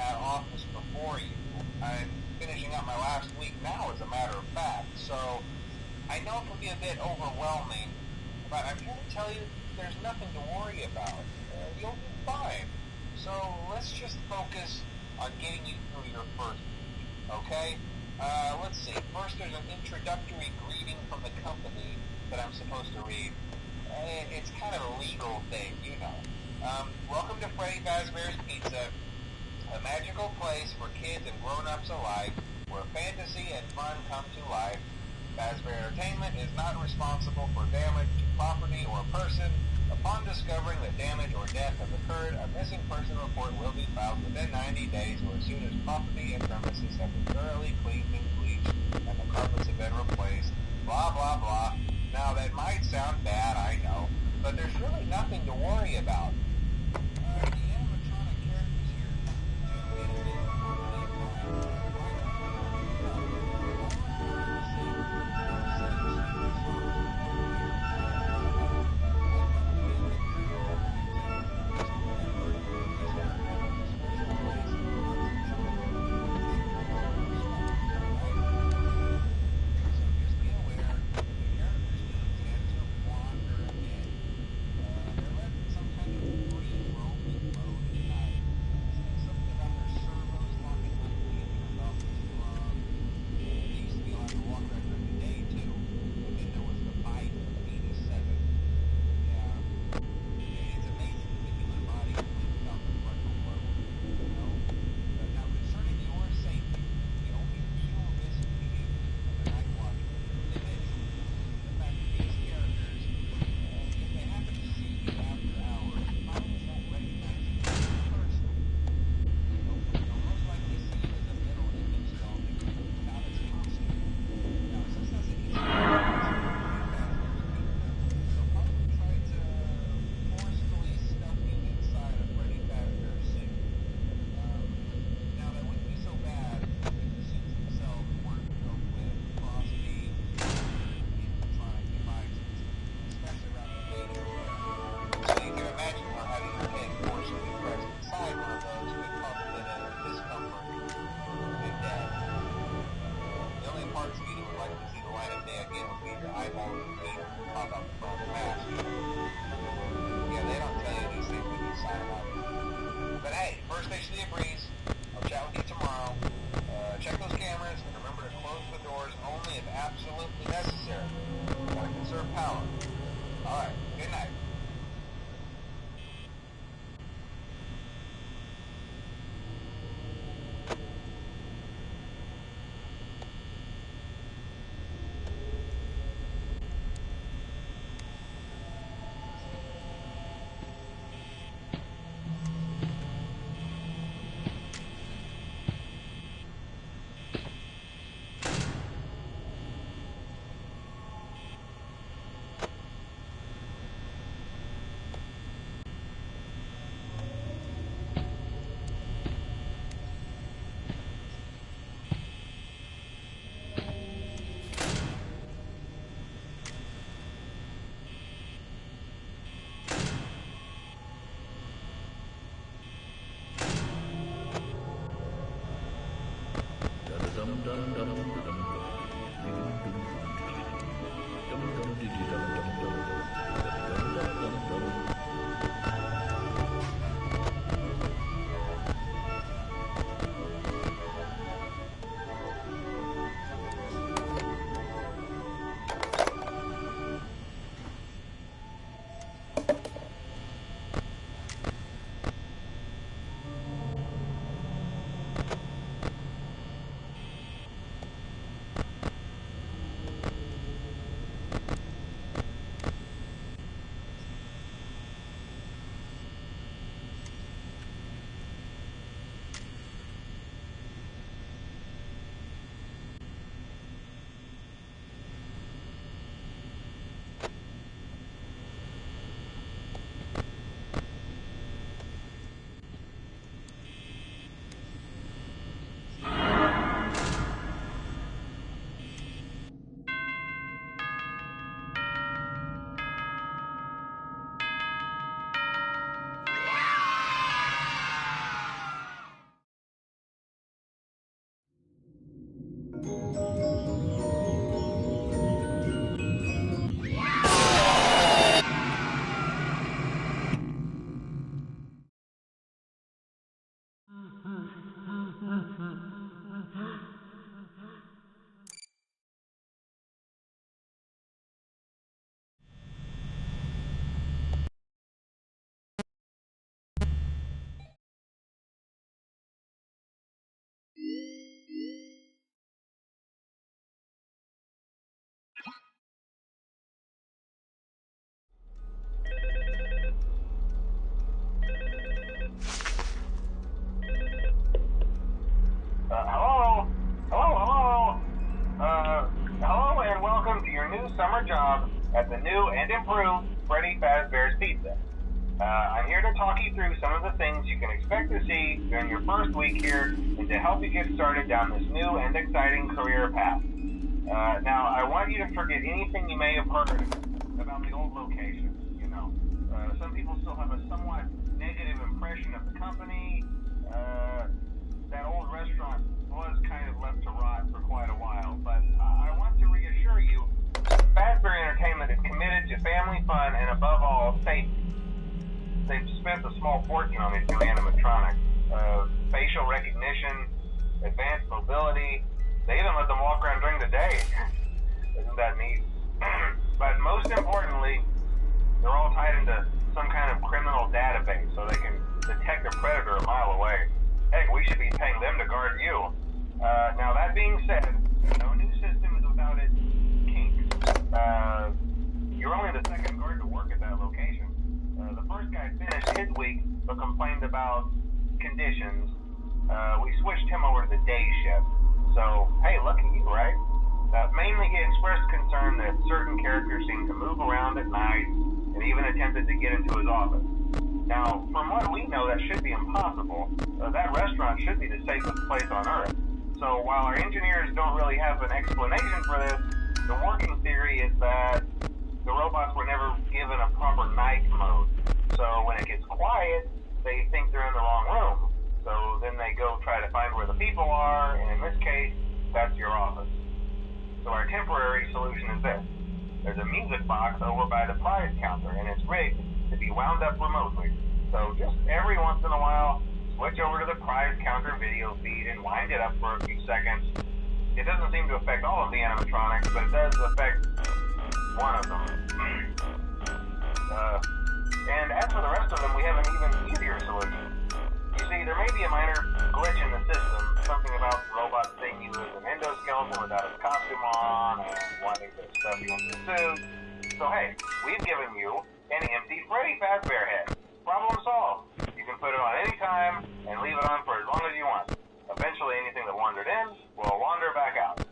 that office before you. I'm finishing up my last week now, as a matter of fact, so I know it can be a bit overwhelming, but I'm here to tell you there's nothing to worry about. You'll be fine. So let's just focus on getting you through your first week, okay? Let's see. First, there's an introductory greeting from the company that I'm supposed to read. It's kind of a legal thing, you know. Welcome to Freddy Fazbear's Pizza, a magical place for kids and grown-ups alike, where fantasy and fun come to life. Fazbear Entertainment is not responsible for damage to property or person. Upon discovering that damage or death has occurred, a missing person report will be filed within 90 days or as soon as property and premises have been thoroughly cleaned and bleached and the carpets have been replaced. Blah, blah, blah. Now, that might sound bad, I know, but there's really nothing to worry about. The animatronic characters here do innovate summer job at the new and improved Freddy Fazbear's Pizza. I'm here to talk you through some of the things you can expect to see during your first week here and to help you get started down this new and exciting career path. Now, I want you to forget anything you may have heard about the old location. You know, some people still have a somewhat negative impression of the company. That old restaurant was kind of left to rot for quite a while, but I want to reassure you, Fazbear Entertainment is committed to family fun and above all, safety. They've spent a small fortune on these new animatronics. Facial recognition, advanced mobility. They even let them walk around during the day. Isn't that neat? But most importantly, they're all tied into some kind of criminal database so they can detect a predator a mile away. Heck, we should be paying them to guard you. Now that being said, no new system is without its kinks. You're only the second guard to work at that location. The first guy finished his week but complained about conditions. We switched him over to the day shift. So, hey, lucky you, right? Mainly he expressed concern that certain characters seemed to move around at night and even attempted to get into his office. Now, from what we know, that should be impossible. That restaurant should be the safest place on Earth. So while our engineers don't really have an explanation for this, the working theory is that the robots were never given a proper night mode. So when it gets quiet, they think they're in the wrong room. So then they go try to find where the people are, and in this case, that's your office. So our temporary solution is this. There's a music box over by the prize counter, and it's rigged to be wound up remotely. So just every once in a while, switch over to the prize counter video feed and wind it up for a few seconds. It doesn't seem to affect all of the animatronics, but it does affect one of them. And as for the rest of them, we have an even easier solution. You see, there may be a minor glitch in the system, something about robots seeing you as an endoskeleton without his costume on and wanting to stuff you into a suit. So hey, we've given you an empty Freddy Fazbear head. Problem solved. You can put it on any time and leave it on for as long as you want. Eventually anything that wandered in will wander back out.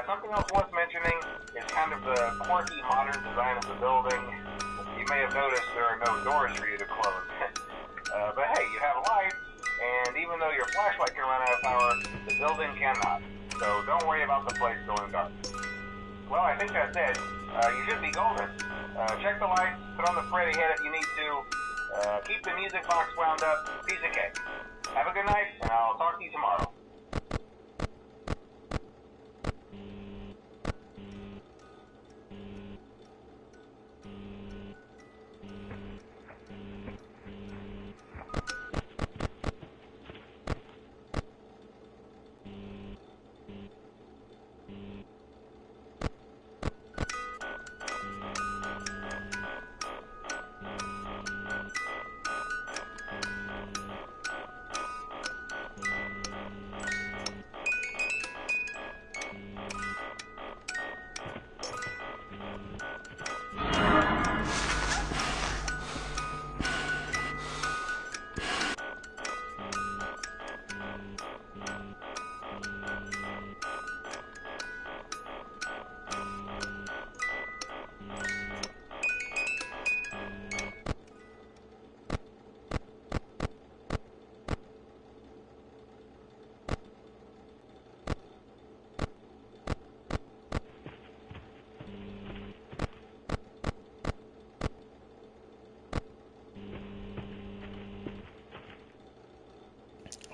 Something else worth mentioning is kind of the quirky modern design of the building. You may have noticed there are no doors for you to close. But hey, you have lights, and even though your flashlight can run out of power, the building cannot. So don't worry about the place going dark. Well, I think that's it. You should be golden. Check the lights, put on the Freddy head if you need to. Keep the music box wound up. Piece of cake. Have a good night, and I'll talk to you tomorrow.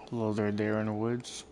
Hello there, Dare in the Woods.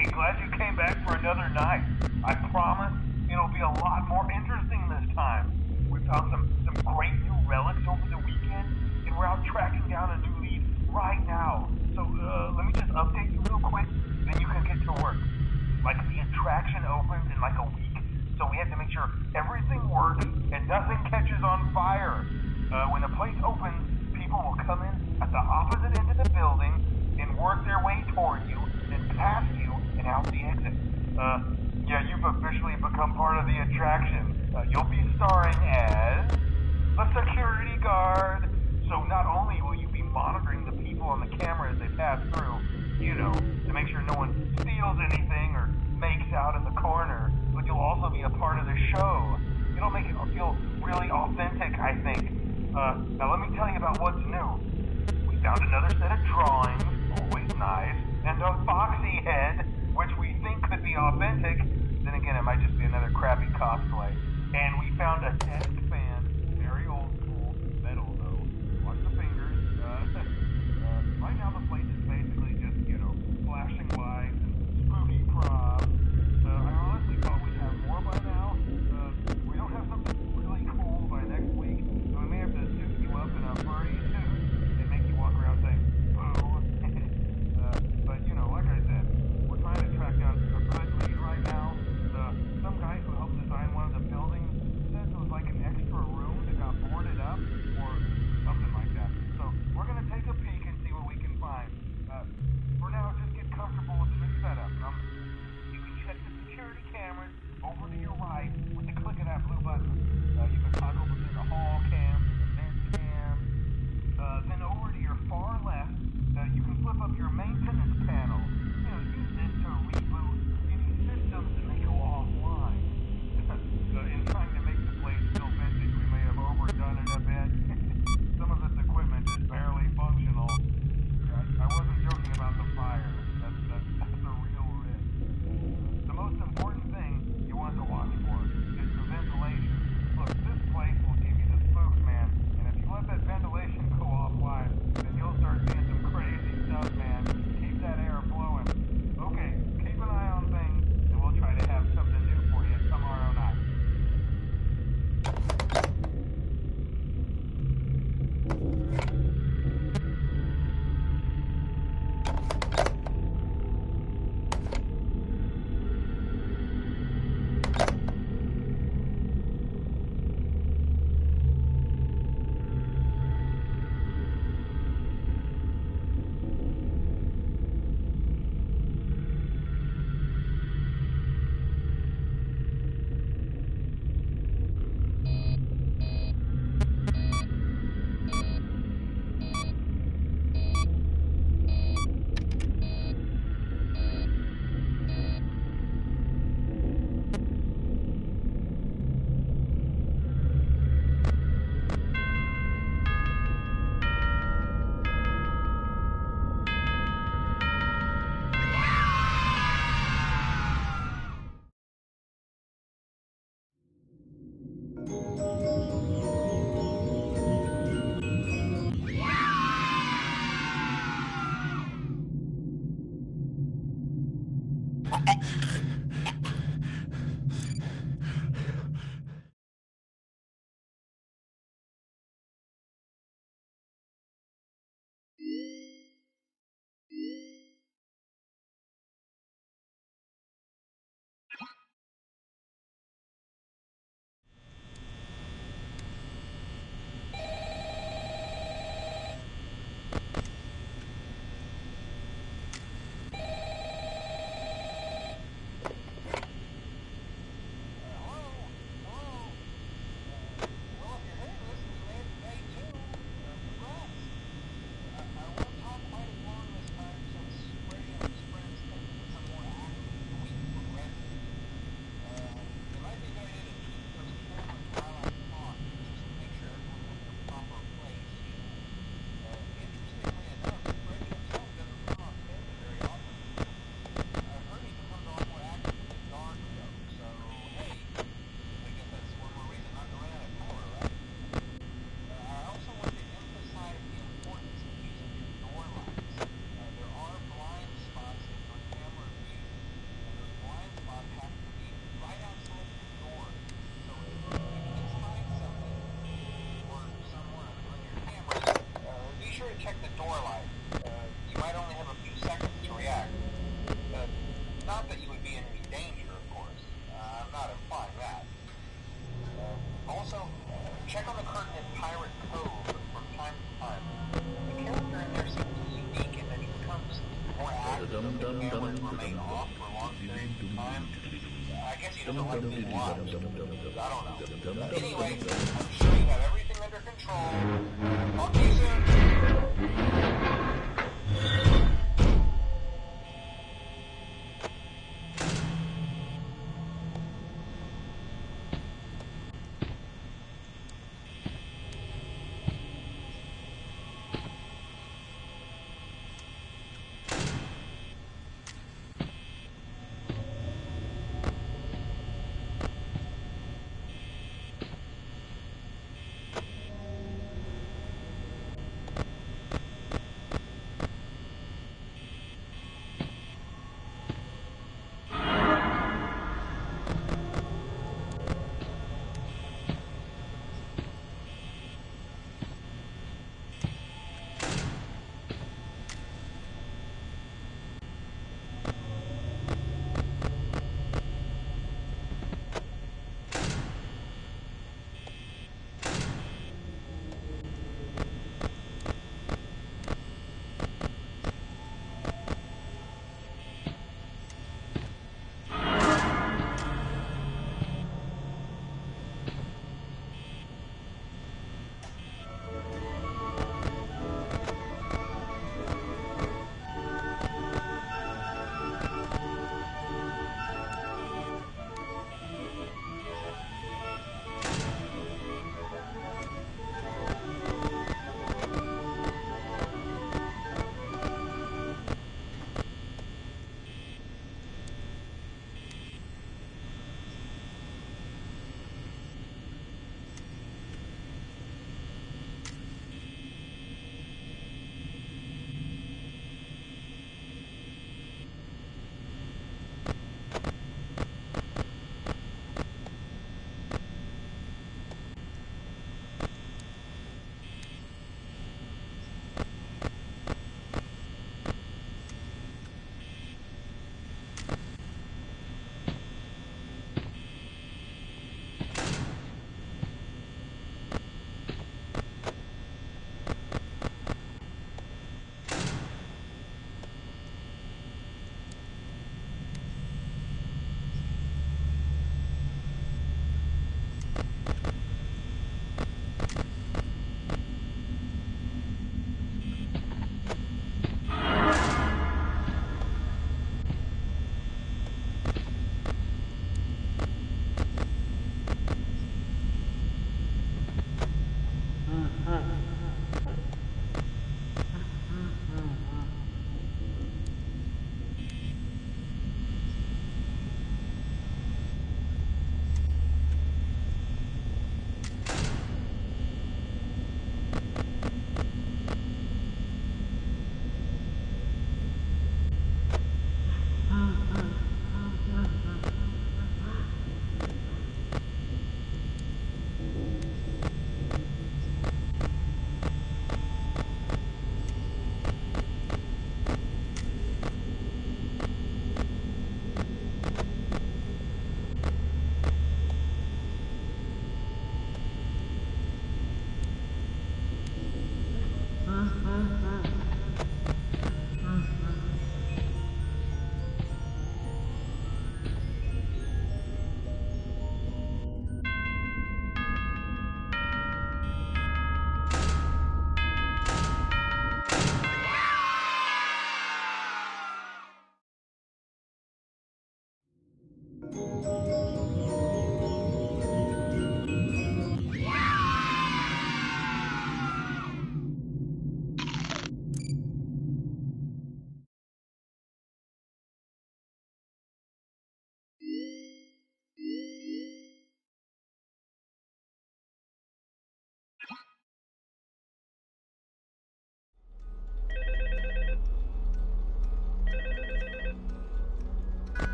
Hey, glad you came back for another night. I promise it'll be a lot more interesting this time. We found some great new relics over the weekend, and we're out tracking down a new lead right now. So, let me just update you real quick, then you can get to work. Like, the attraction opens in like a week, so we have to make sure everything works and nothing catches on fire. When the place opens, people will come in at the opposite end of the building and work their way toward you, then past you, and out the exit. Yeah, you've officially become part of the attraction. You'll be starring as a security guard. So not only will you be monitoring the people on the camera as they pass through, you know, to make sure no one steals anything or makes out in the corner, but you'll also be a part of the show. It'll make it feel really authentic, I think. Now let me tell you about what's new. We found another set of drawings, always nice, and a foxy head, which we think could be authentic. Then again, it might just be another crappy cosplay. And we found a desk fan, very old school, metal though. Watch the fingers. Right now the place is basically just, you know, flashing lights and spooky props. I honestly thought we'd have more by now. We don't have something really cool by next week, so we may have to suit you up in a furry suit. off for long periods of time. I guess he doesn't like being watched. I don't know. Anyway, I'm sure you have everything under control. Talk to you soon.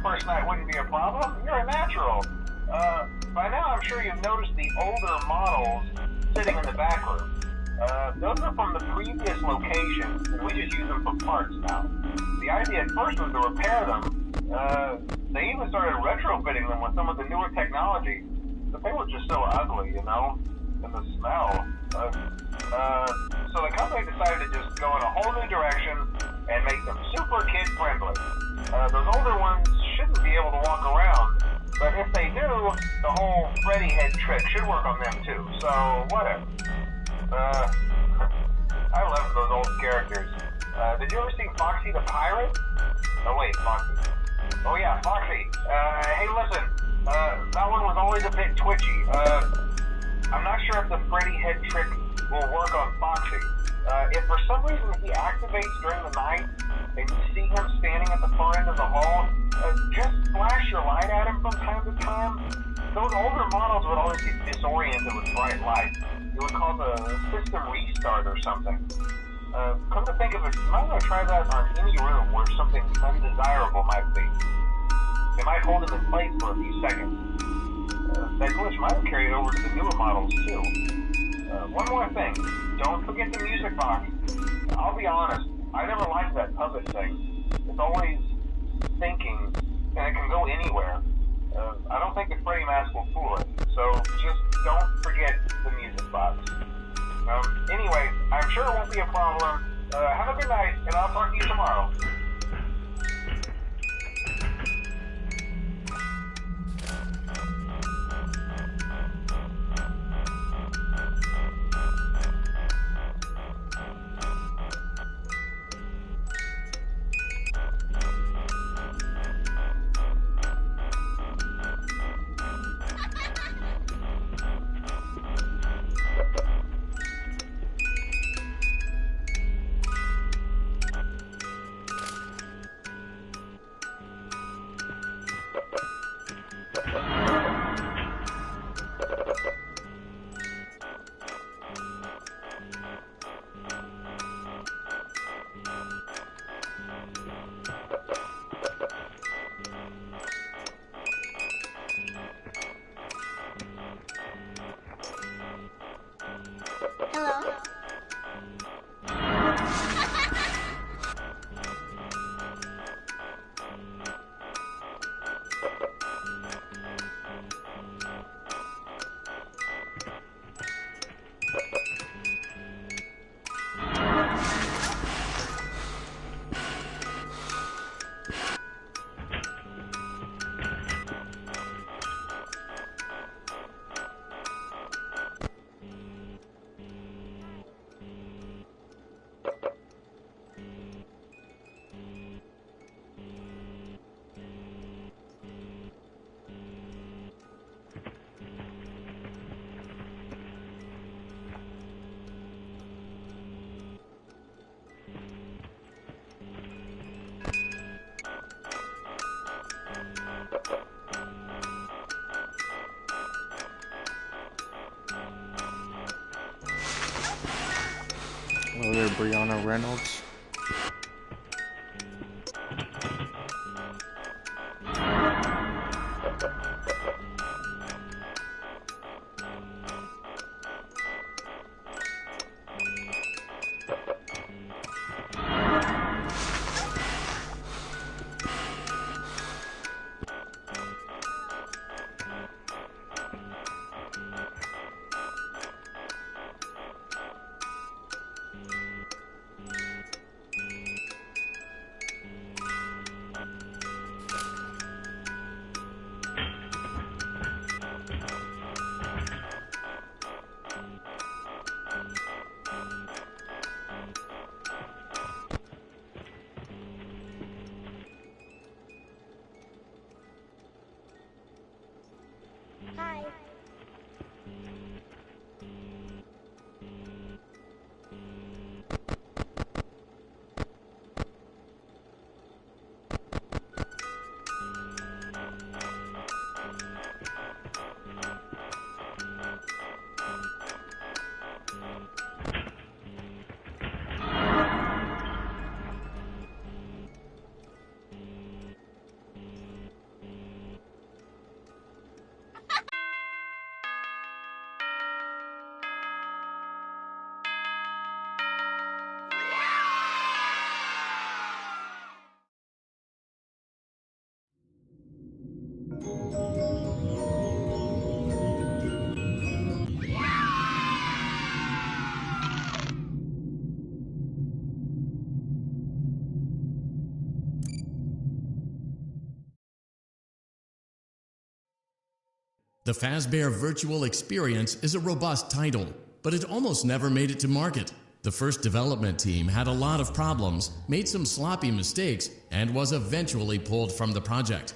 first night wouldn't be a problem. You're a natural. By now I'm sure you've noticed the older models sitting in the back room. Those are from the previous location, and we just use them for parts now. The idea at first was to repair them. They even started retrofitting them with some of the newer technology, but they were just so ugly, you know? and the smell. So the company decided to just go in a whole new direction and make them super kid-friendly. Those older ones shouldn't be able to walk around, but if they do, the whole Freddy head trick should work on them too, so whatever. I love those old characters. Did you ever see Foxy the Pirate? Oh wait, Foxy. Oh yeah, Foxy. Hey listen, that one was always a bit twitchy. I'm not sure if the Freddy head trick will work on Foxy. If for some reason he activates during the night, and you see him standing at the far end of the hall, just flash your light at him from time to time. Those older models would always get disoriented with bright light. It would cause a system restart or something. Come to think of it, you might want to try that on any room where something undesirable might be. It might hold him in place for a few seconds. That glitch might have carried over to the newer models too. One more thing, don't forget the music box. I'll be honest, I never liked that puppet thing. It's always thinking, and it can go anywhere. I don't think the Freddy mask will fool it, so just don't forget the music box. Anyway, I'm sure it won't be a problem. Have a good night, and I'll talk to you tomorrow. Hello there, Brianna Reynolds. The Fazbear Virtual Experience is a robust title, but it almost never made it to market. The first development team had a lot of problems, made some sloppy mistakes, and was eventually pulled from the project.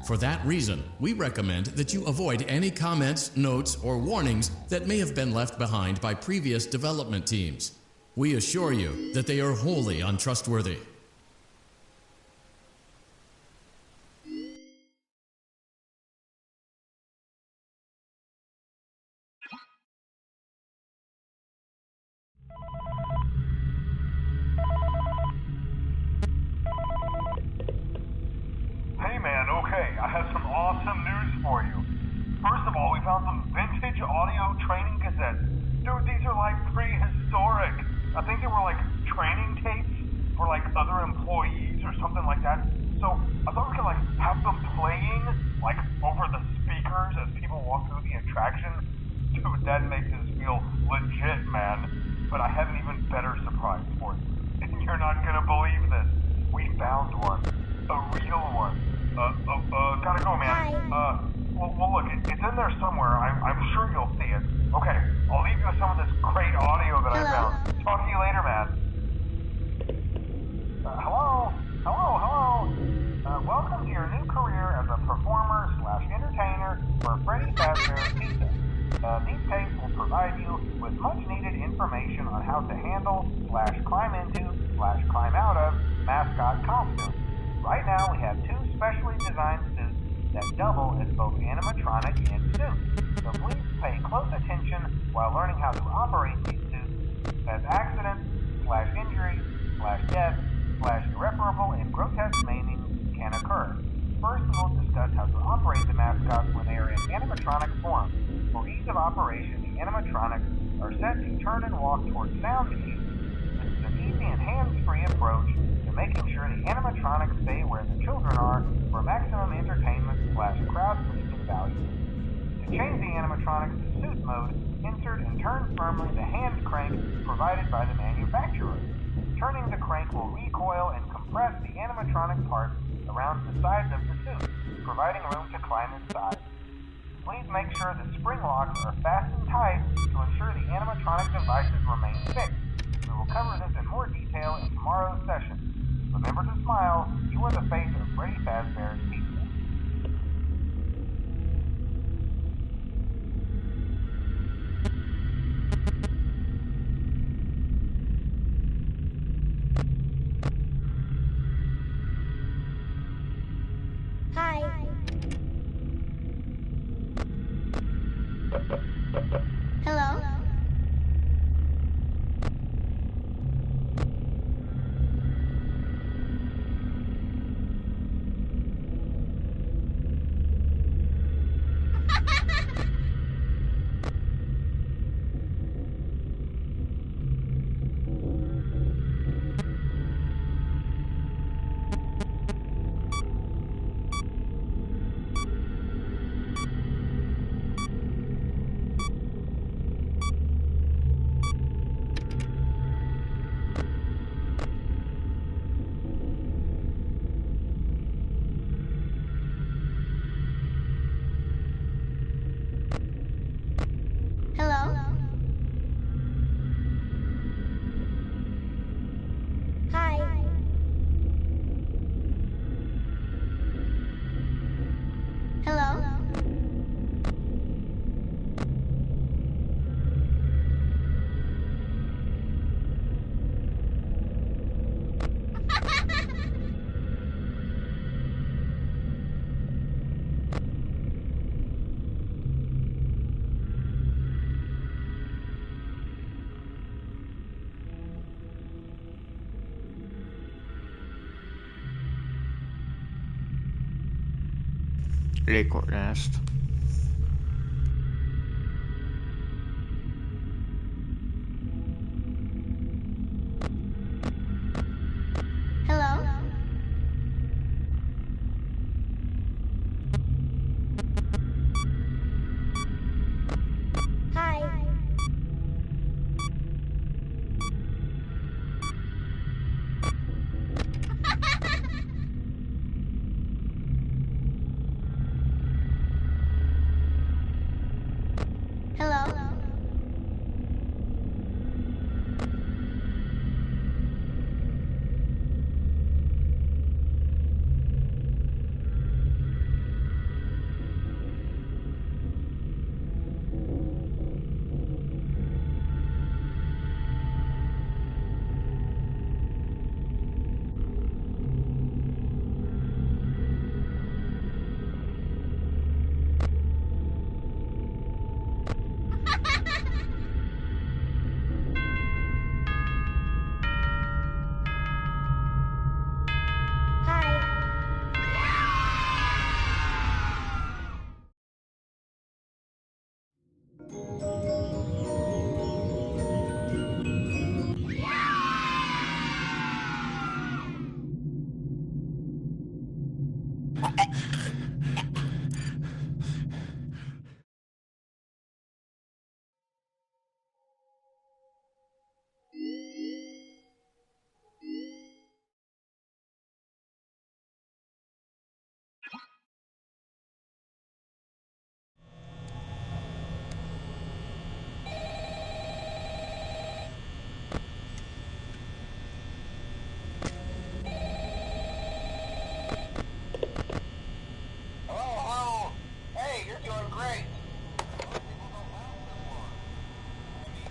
For that reason, we recommend that you avoid any comments, notes, or warnings that may have been left behind by previous development teams. We assure you that they are wholly untrustworthy. Hey man, okay, I have some awesome news for you. First of all, we found some vintage audio training cassettes. Dude, these are like prehistoric. I think they were like training tapes for like other employees or something like that. So I thought we could like have them playing like over the speakers as people walk through the attraction. Dude, that makes us feel legit, man. But I have an even better surprise for you. You're not gonna believe this. We found one. A real one. Gotta go, man. Well, look, it's in there somewhere. I'm sure you'll see it. Okay, I'll leave you with some of this great audio that I found. Talk to you later, man. Hello? Welcome to your new career as a performer/entertainer for Freddy Fazbear's Pizza. These tapes will provide you with much-needed information on how to handle/climb into/climb out of mascot costumes. Right now, we have two specially designed suits that double as both animatronic and suit. So please pay close attention while learning how to operate these suits, as accidents/injuries/death/irreparable and grotesque maiming can occur. First, we will discuss how to operate the mascots when they are in animatronic form. For ease of operation, the animatronics are set to turn and walk towards sound cues. This is an easy and hands-free approach to making sure the animatronics stay where the children are for maximum entertainment/crowd-pleasing value. To change the animatronics to suit mode, insert and turn firmly the hand crank provided by the manufacturer. Turning the crank will recoil and compress the animatronic parts around the sides of the suit, providing room to climb inside. Please make sure the spring locks are fastened tight to ensure the animatronic devices remain fixed. We will cover this in more detail in tomorrow's session. Remember to smile. You are the face of Freddy Fazbear's Pizza. Hi. Hello? Hello? Hi. Hello? Recoded. Hello? Hi. Hello? Hey, you're doing great. Most people don't last this long. I mean,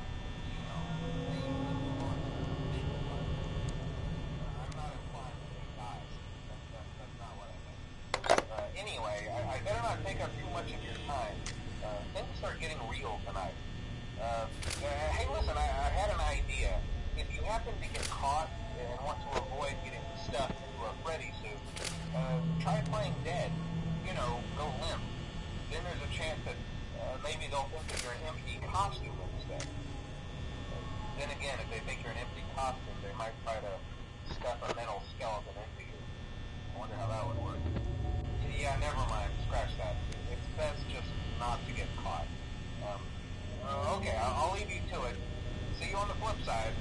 they usually move on to the next project. I'm not implying that they die. That's not what I meant. Anyway, I better not take up too much of your time. Things start getting real tonight. Hey, listen, I had an idea. If you happen to get caught and want to avoid getting stuffed into a Freddy suit, try playing dead. You know, go limp. Then there's a chance that maybe they'll think that you're an empty costume instead. Then again, if they think you're an empty costume, they might try to stuff a metal skeleton into you. I wonder how that would work. Yeah, never mind. Scratch that. It's best just not to get caught. Okay, I'll leave you to it. See you on the flip side.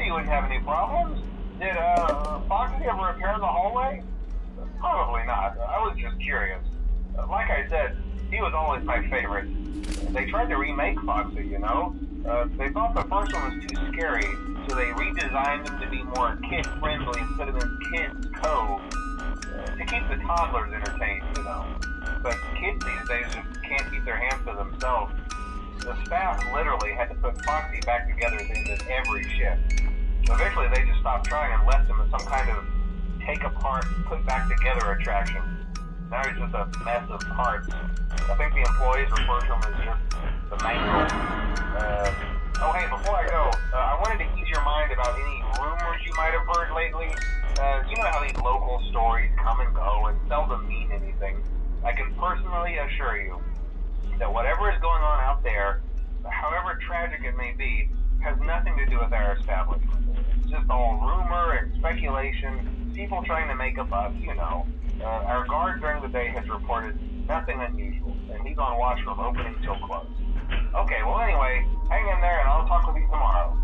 you wouldn't have any problems. Did Foxy ever appear in the hallway? Probably not. I was just curious. Like I said, he was always my favorite. They tried to remake Foxy, you know? They thought the first one was too scary, so they redesigned him to be more kid-friendly instead of in Kids Cove. To keep the toddlers entertained, you know. But kids these days just can't keep their hands to themselves. The staff literally had to put Foxy back together at the end of every shift. Eventually they just stopped trying and left him as some kind of take apart, put back together attraction. Now he's just a mess of parts. I think the employees refer to him as just the mangle. Oh hey, before I go, I wanted to ease your mind about any rumors you might have heard lately. You know how these local stories come and go and seldom mean anything. I can personally assure you that whatever is going on out there, however tragic it may be, has nothing to do with our establishment. It's just all rumor and speculation, people trying to make a buck, you know. Our guard during the day has reported nothing unusual, and he's on watch from opening till close. Okay, well anyway, hang in there and I'll talk with you tomorrow.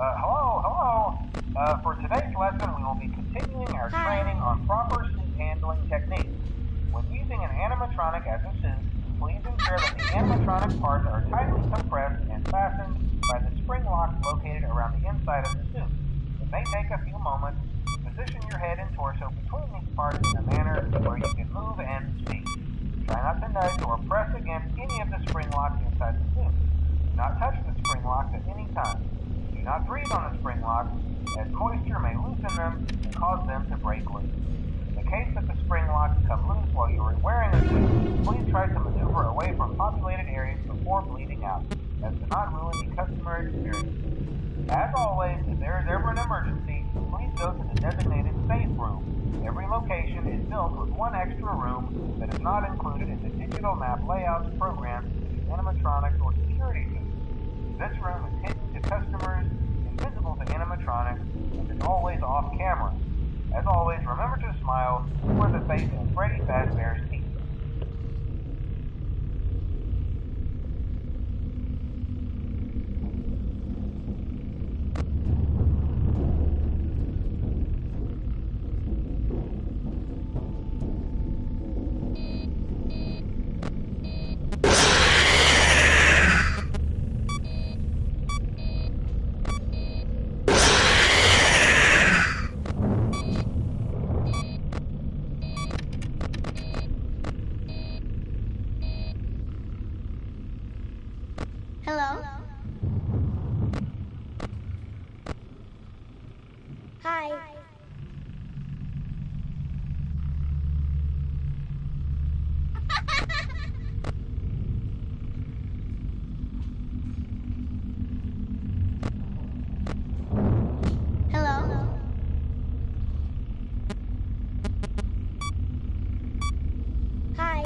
Hello. For today's lesson, we will be continuing our training on proper suit handling techniques. When using an animatronic as a suit, please ensure that the animatronic parts are tightly compressed and fastened by the spring locks located around the inside of the suit. It may take a few moments to position your head and torso between these parts in a manner where you can move and speak. Try not to nudge or press against any of the spring locks inside the suit. Do not touch the spring locks at any time. Do not breathe on the spring locks, as moisture may loosen them and cause them to break loose. In the case that the spring locks come loose while you are wearing a suit, please try to maneuver away from populated areas before bleeding out, as to not ruin the customer experience. As always, if there is ever an emergency, please go to the designated safe room. Every location is built with one extra room that is not included in the digital map layouts programmed to the animatronics or security systems. This room is hidden to customers, invisible to animatronics, and is always off camera. As always, remember to smile for the face of Freddy Fazbear's teeth. Hello? Hi. Hello? Hi.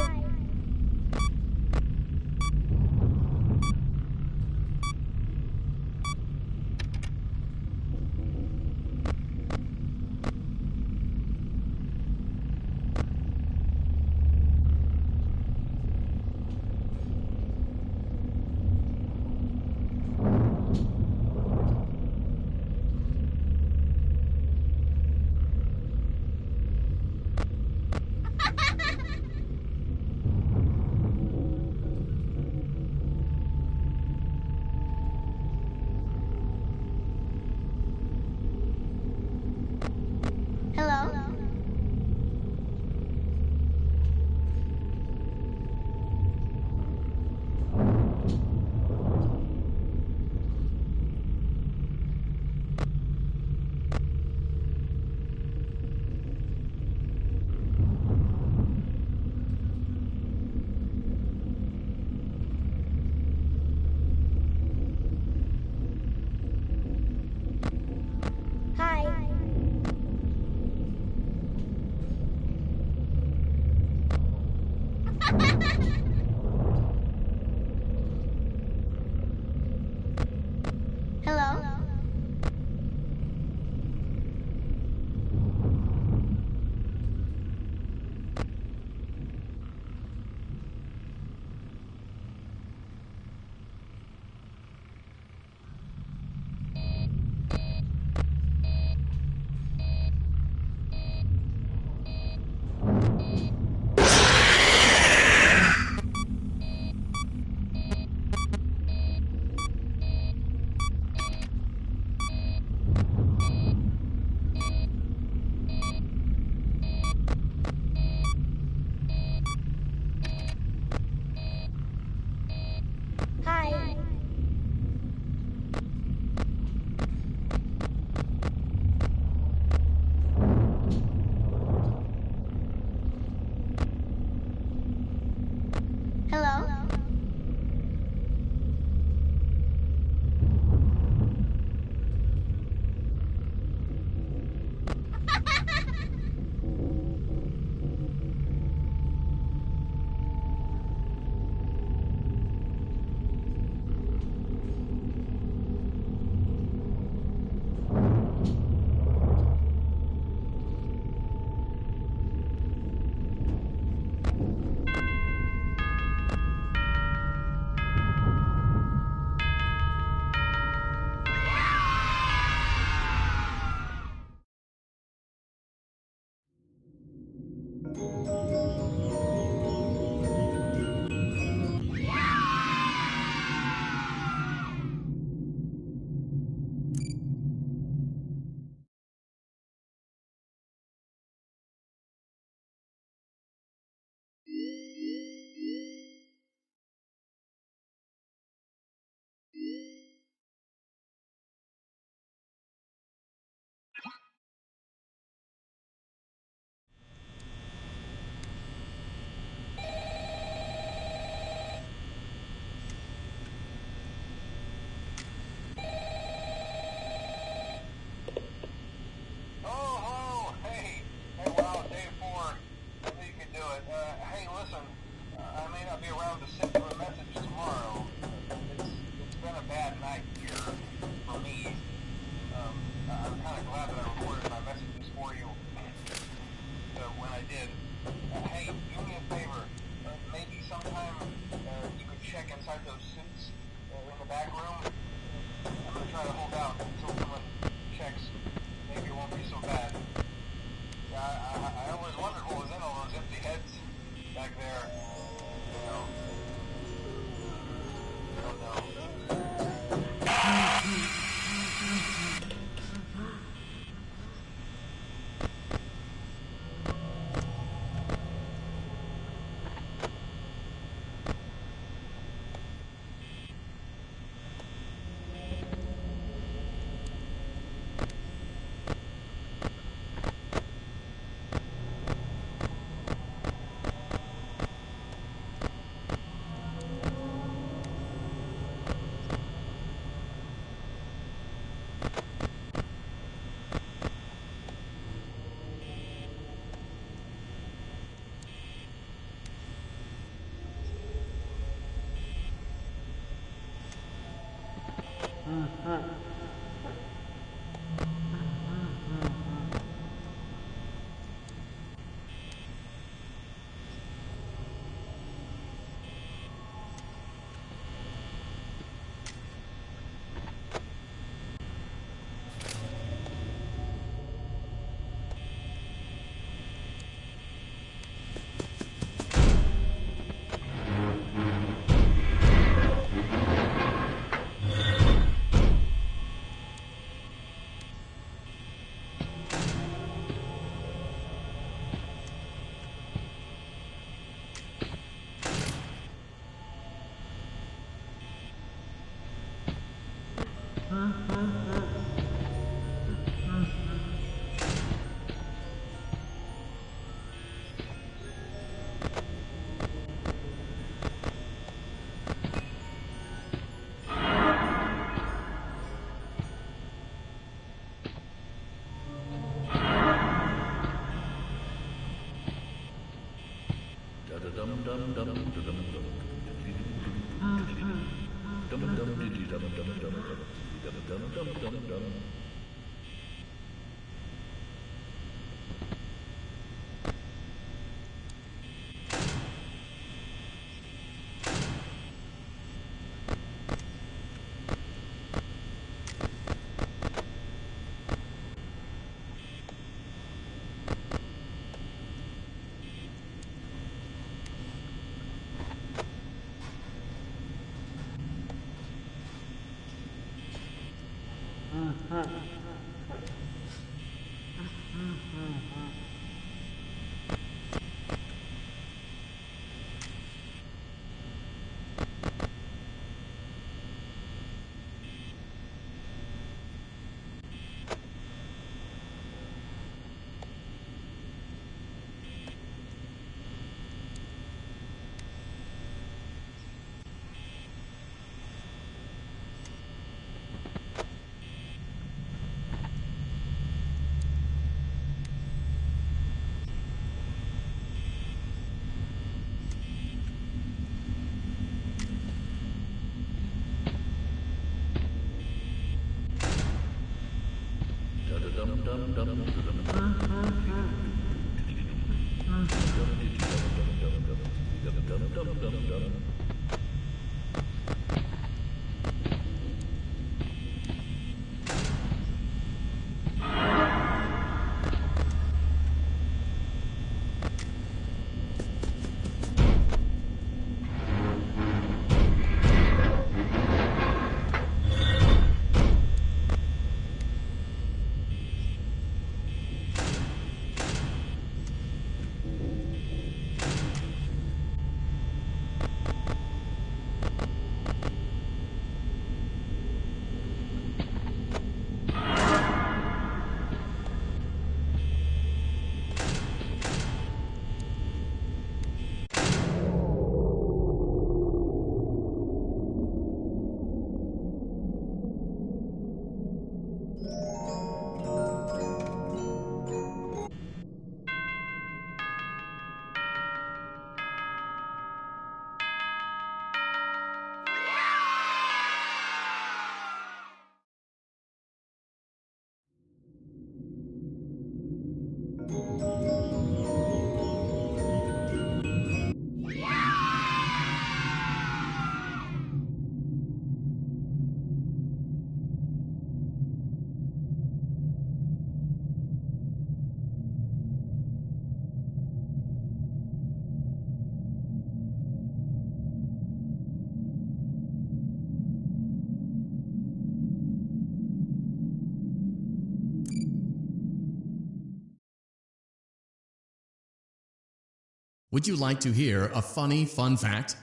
Would you like to hear a funny fun fact?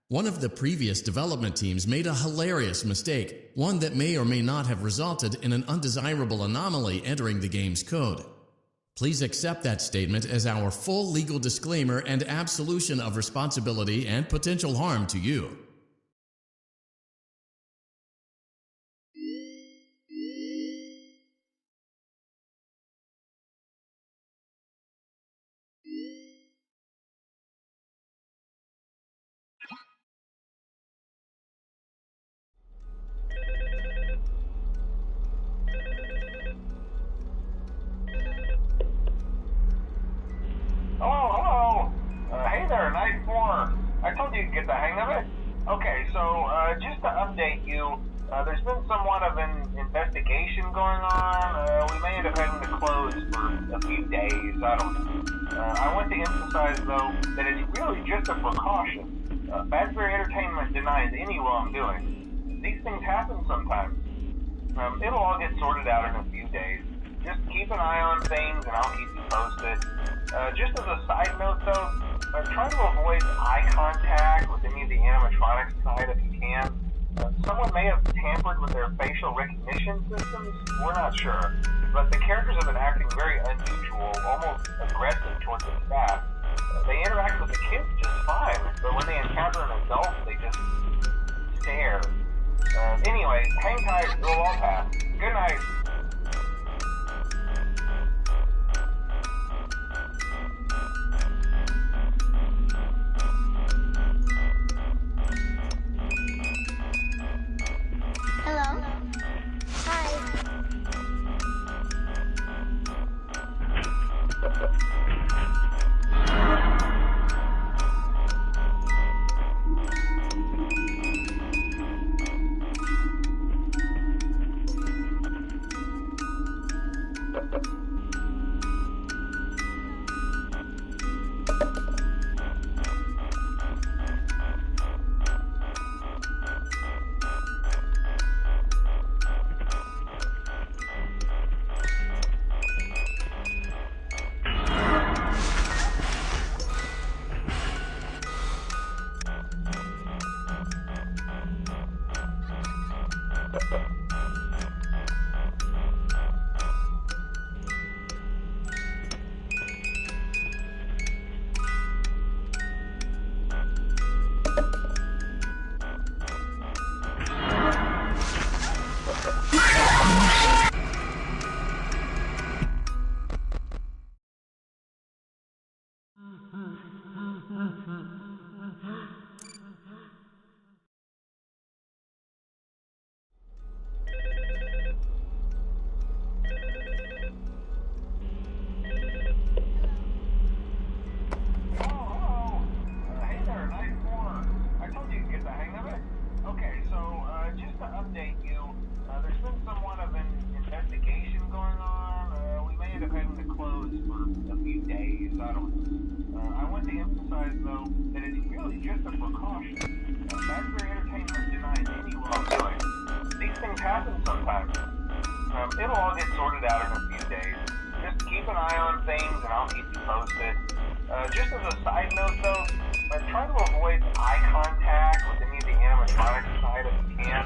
One of the previous development teams made a hilarious mistake, one that may or may not have resulted in an undesirable anomaly entering the game's code. Please accept that statement as our full legal disclaimer and absolution of responsibility and potential harm to you. update you, there's been somewhat of an investigation going on. We may end up having to close for a few days. I don't know. I want to emphasize, though, that it's really just a precaution. Fazbear Entertainment denies any wrongdoing. These things happen sometimes. It'll all get sorted out in a few days. Just keep an eye on things, and I'll keep you posted. Just as a side note, though, try to avoid eye contact with any of the animatronics tonight if you can. Someone may have tampered with their facial recognition systems. We're not sure. But the characters have been acting very unusual, almost aggressive towards the staff. They interact with the kids just fine, but when they encounter an adult, they just stare. Anyway, hang tight, it'll all pass. Good night. Hello? Hi. It'll all get sorted out in a few days. Just keep an eye on things, and I'll keep you posted. Just as a side note, though, try to avoid eye contact with any of the animatronics tonight if you can.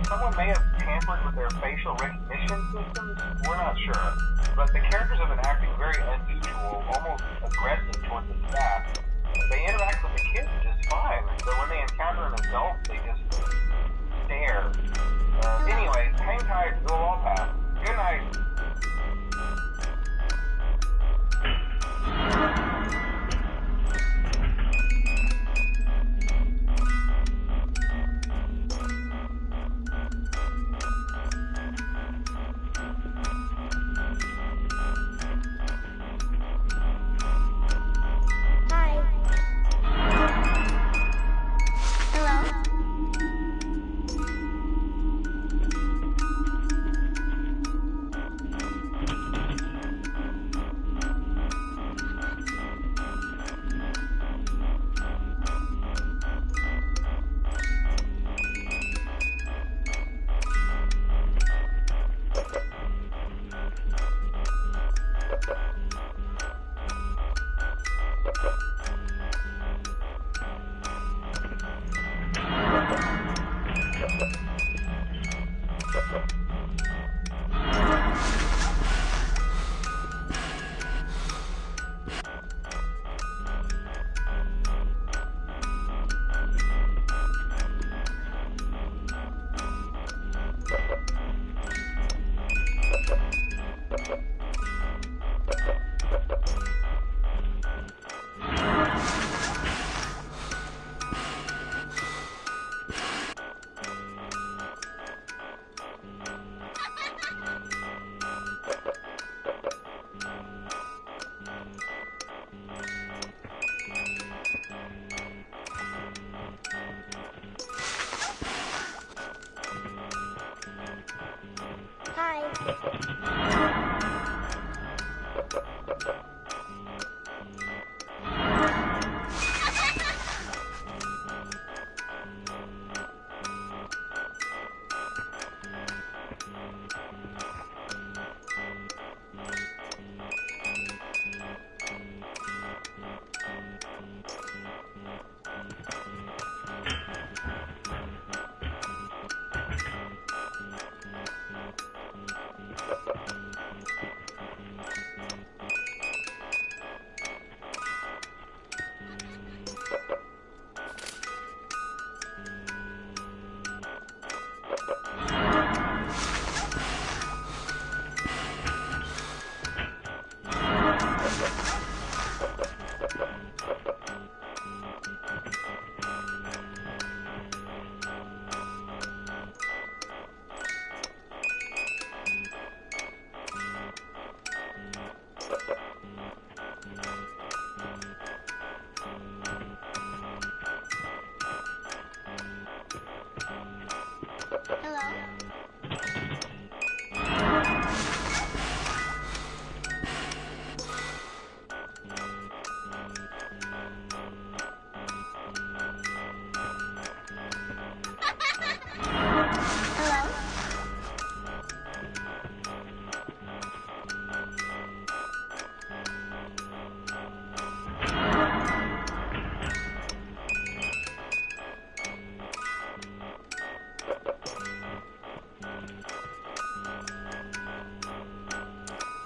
Someone may have tampered with their facial recognition systems. We're not sure. But the characters have been acting very unusual, almost aggressive towards the staff. They interact with the kids just fine, but when they encounter an adult, they just stare. Anyway, hang tight, it'll all pass. Good night.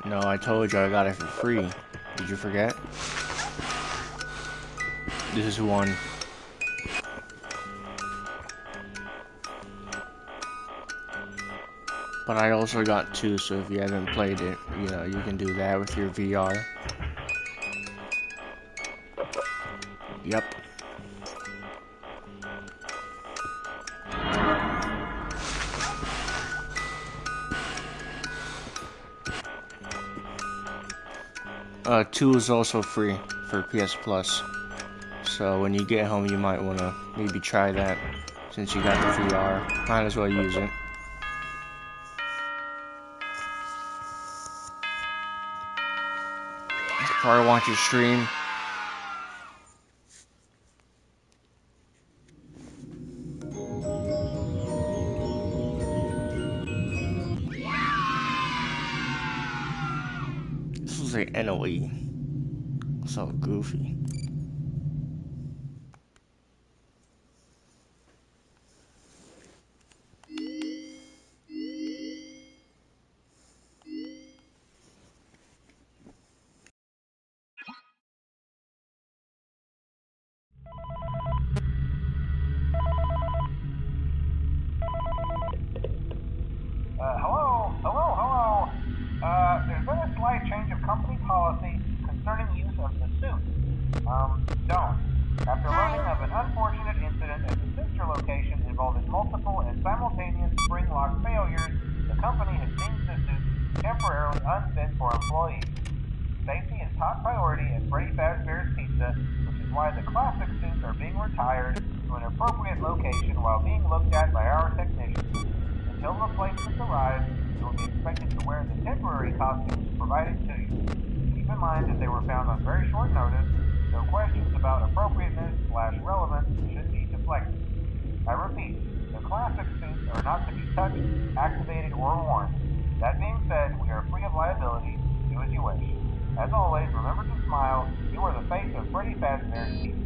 No, I told you I got it for free. Did you forget? This is one. But I also got two, so if you haven't played it, you know, you can do that with your VR. Yep. Two is also free for PS Plus. So when you get home, you might want to maybe try that since you got the VR. Might as well use it. Probably watch your stream. This was like NOE. So goofy. Hello. There's been a slight change of company policy concerning use of the suit. Don't. After learning of an unfortunate incident at the sister location involving multiple and simultaneous spring lock failures, the company has deemed the suit temporarily unfit for employees. Safety is top priority at Freddy Fazbear's Pizza, which is why the classic suits are being retired to an appropriate location while being looked at by our technicians. Until replacements arrive, you will be expected to wear the temporary costumes provided to you. Keep in mind that they were found on very short notice, so questions about appropriateness/relevance should be deflected. I repeat, the classic suits are not to be touched, activated, or worn. That being said, we are free of liability. Do as you wish. As always, remember to smile. You are the face of Freddy Fazbear's Pizza.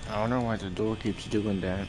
I don't know why the door keeps doing that.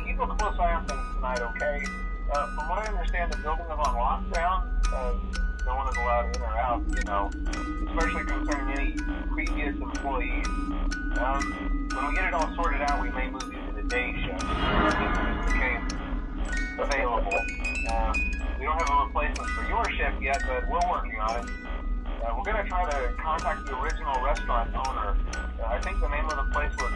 keep a close eye on things tonight, okay? From what I understand, the building is on lockdown. No one is allowed in or out, you know, especially concerning any previous employees. When we get it all sorted out, we may move you to the day shift. This just became available. We don't have a replacement for your shift yet, but we're working on it. We're going to try to contact the original restaurant owner. I think the name of the place was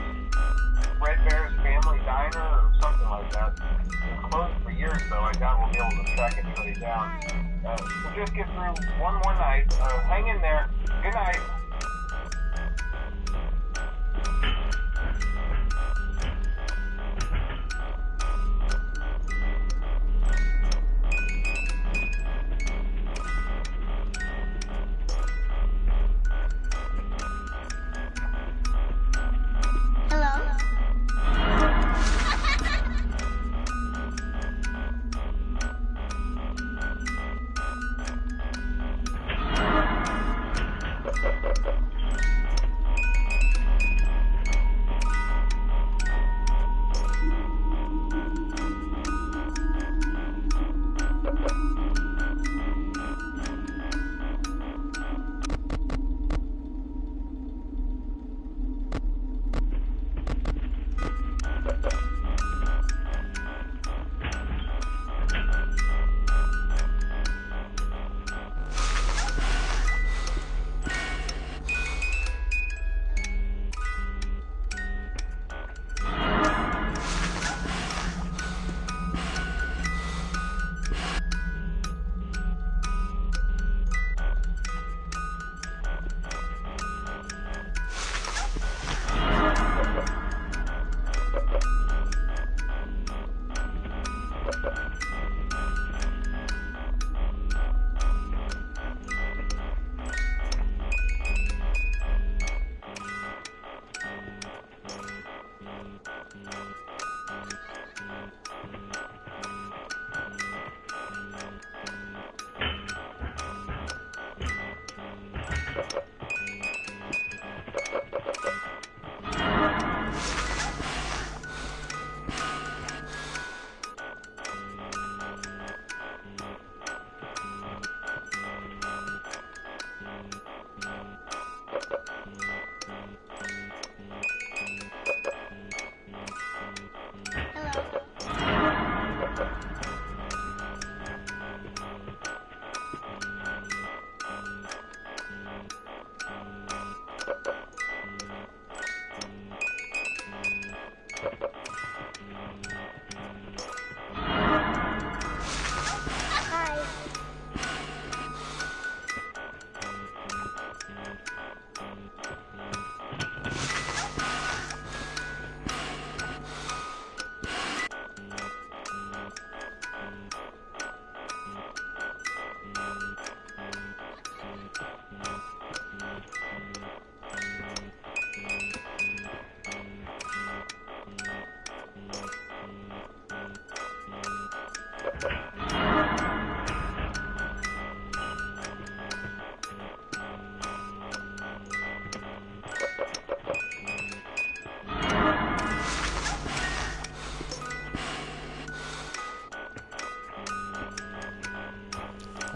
Red Bear's Family Diner or something like that. It's closed for years, though. I doubt we'll be able to track anybody down. We'll just get through one more night. Hang in there. Good night.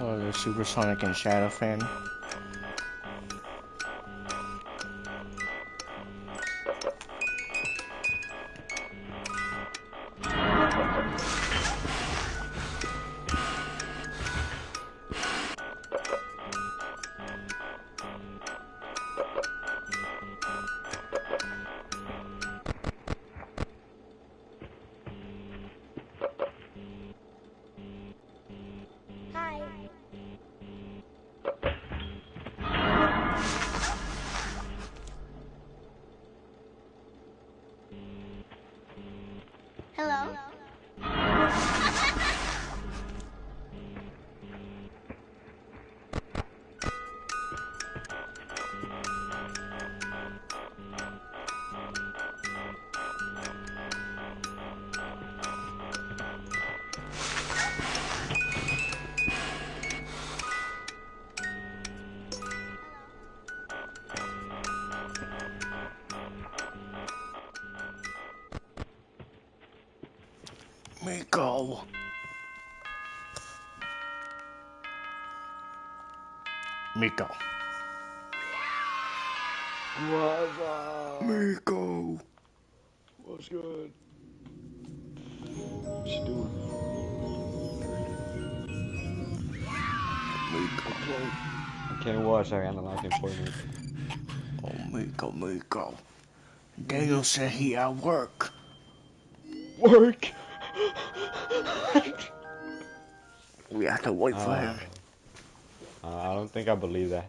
Oh, the Supersonic and Shadow fan. Hi. Miko. Miko. What's up? Miko. What's good? What you doing? Miko. I can't watch. I analyzing Fortnite. Oh, Miko. Daniel said he at work. Work. We have to wait for him. I don't think I believe that.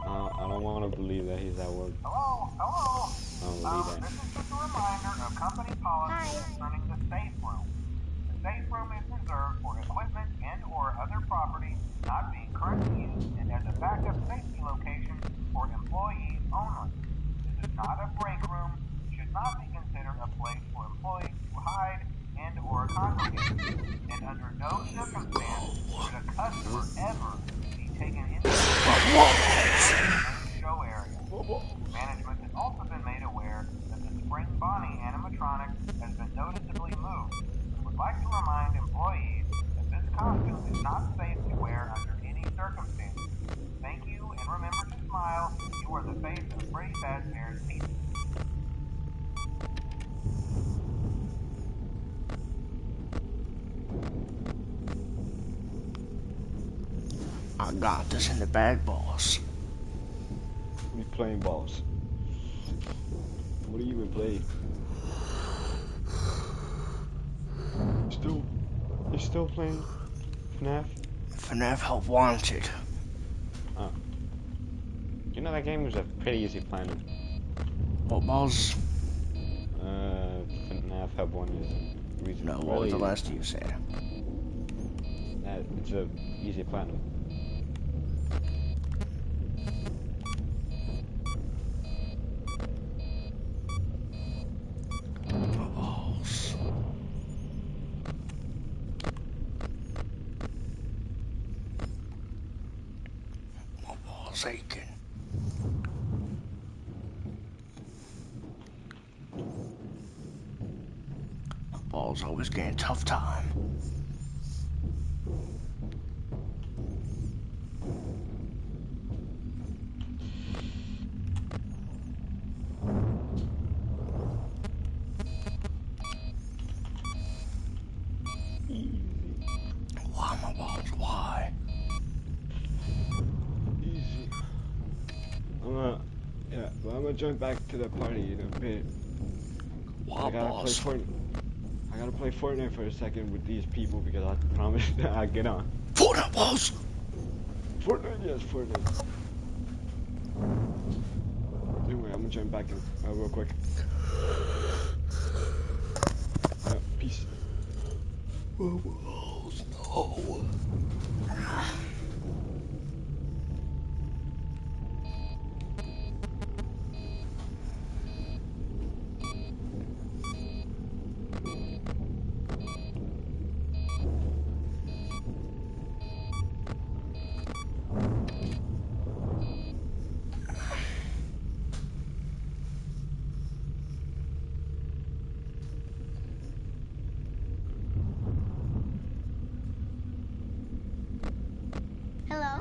I don't want to believe that he's at work. Hello? I don't believe that. This is just a reminder of company policy concerning the safe room. The safe room is reserved for equipment and or other property not being currently used and as a backup safety location for employees only. This is not a break room, should not be considered a place for employees to hide and or congregate. And under no circumstance should a customer ever be taken into the show area. Management has also been made aware that the Spring Bonnie animatronic has been noticeably moved. We would like to remind employees that this costume is not safe to wear under any circumstances. Thank you, and remember to smile. You are the face of Freddy Fazbear's Pizza. I got this in the bag, boss. We playing balls. What do you even play? You're still playing Fnaf? Fnaf Help Wanted. Oh. You know that game was a pretty easy platinum. What, boss? Fnaf Help Wanted is reason. No, what was the last you said? It's a easy platinum. Aching. My ball's always getting tough time. Why my balls? Why? Easy. I'm gonna jump back to the party in a bit. Why I gotta play Fortnite for a second with these people because I promised that I'd get on. Fortnite balls! Fortnite, yes, Fortnite. Anyway, I'm gonna jump back in real quick. Peace. Balls, no. Hello?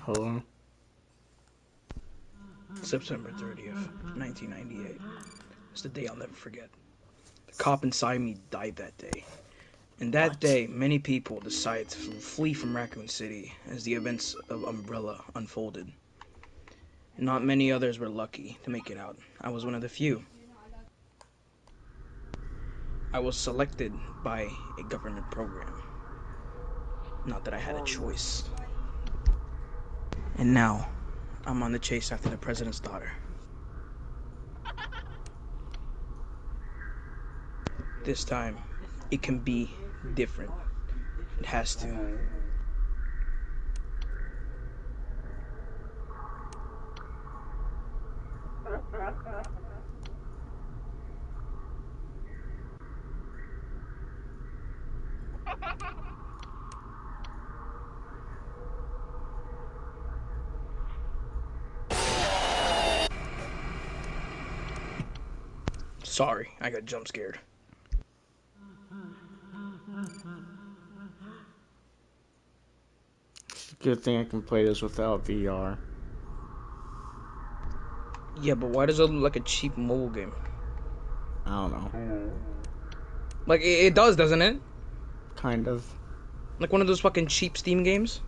Hello? September 30th, 1998. It's the day I'll never forget. The cop inside me died that day. And that day, many people decided to flee from Raccoon City as the events of Umbrella unfolded. Not many others were lucky to make it out. I was one of the few. I was selected by a government program. Not that I had a choice. And now, I'm on the chase after the president's daughter. This time, it can be different. It has to. Sorry, I got jump scared. Good thing I can play this without VR. Yeah, but why does it look like a cheap mobile game? I don't know. Like, it does, doesn't it? Kind of. Like one of those fucking cheap Steam games?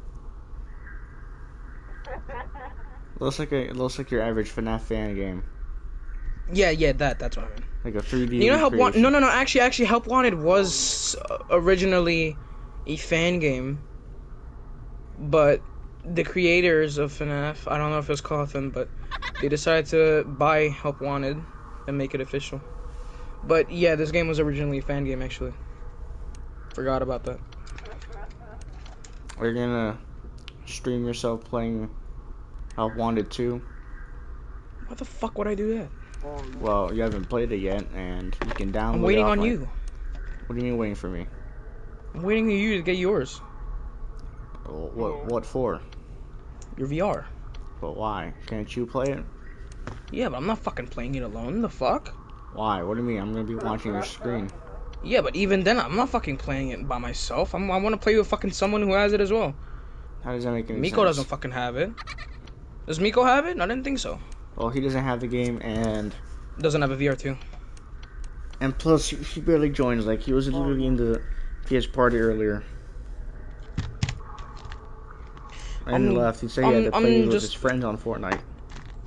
It looks like your average Fnaf fan game. Yeah, that's what I mean. Like a 3D. You know, No. Actually, Help Wanted was originally a fan game, but the creators of FNAF, I don't know if it was called them, but they decided to buy Help Wanted and make it official. But yeah, this game was originally a fan game, actually. Forgot about that. Are you gonna stream yourself playing Help Wanted 2? Why the fuck would I do that? Well, you haven't played it yet, and you can download it. I'm waiting on you. What do you mean waiting for me? I'm waiting for you to get yours. What for? Your VR. But why? Can't you play it? Yeah, but I'm not fucking playing it alone. The fuck? Why? What do you mean? I'm gonna be watching your screen. Yeah, but even then, I'm not fucking playing it by myself. I want to play with fucking someone who has it as well. How does that make any sense? Miko doesn't fucking have it. Does Miko have it? I didn't think so. Well, he doesn't have the game and... Doesn't have a VR too. And plus, he barely joins. Like, he was literally in the PS party earlier. And he left. He said he had to play with his friends on Fortnite.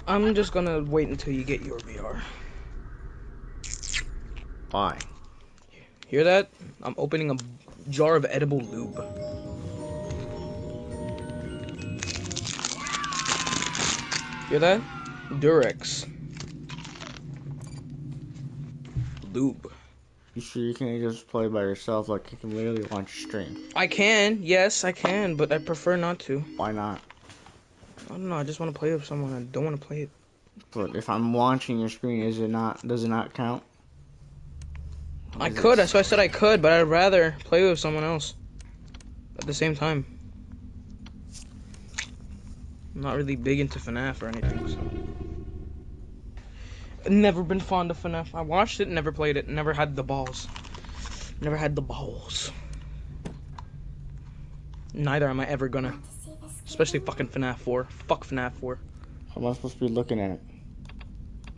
I'm just gonna wait until you get your VR. Why? Hear that? I'm opening a jar of edible lube. Hear that? Durex. Lube. You sure you can't just play by yourself? Like, you can literally launch a stream. I can, yes, I can, but I prefer not to. Why not? I don't know, I just want to play with someone. I don't want to play it. But if I'm watching your screen, does it not count? I could, that's why I said I could, but I'd rather play with someone else at the same time. I'm not really big into Fnaf or anything, so. Never been fond of Fnaf. I watched it, never played it, never had the balls. Never had the balls. Neither am I ever gonna. Especially fucking Fnaf 4. Fuck Fnaf 4. How am I supposed to be looking at it?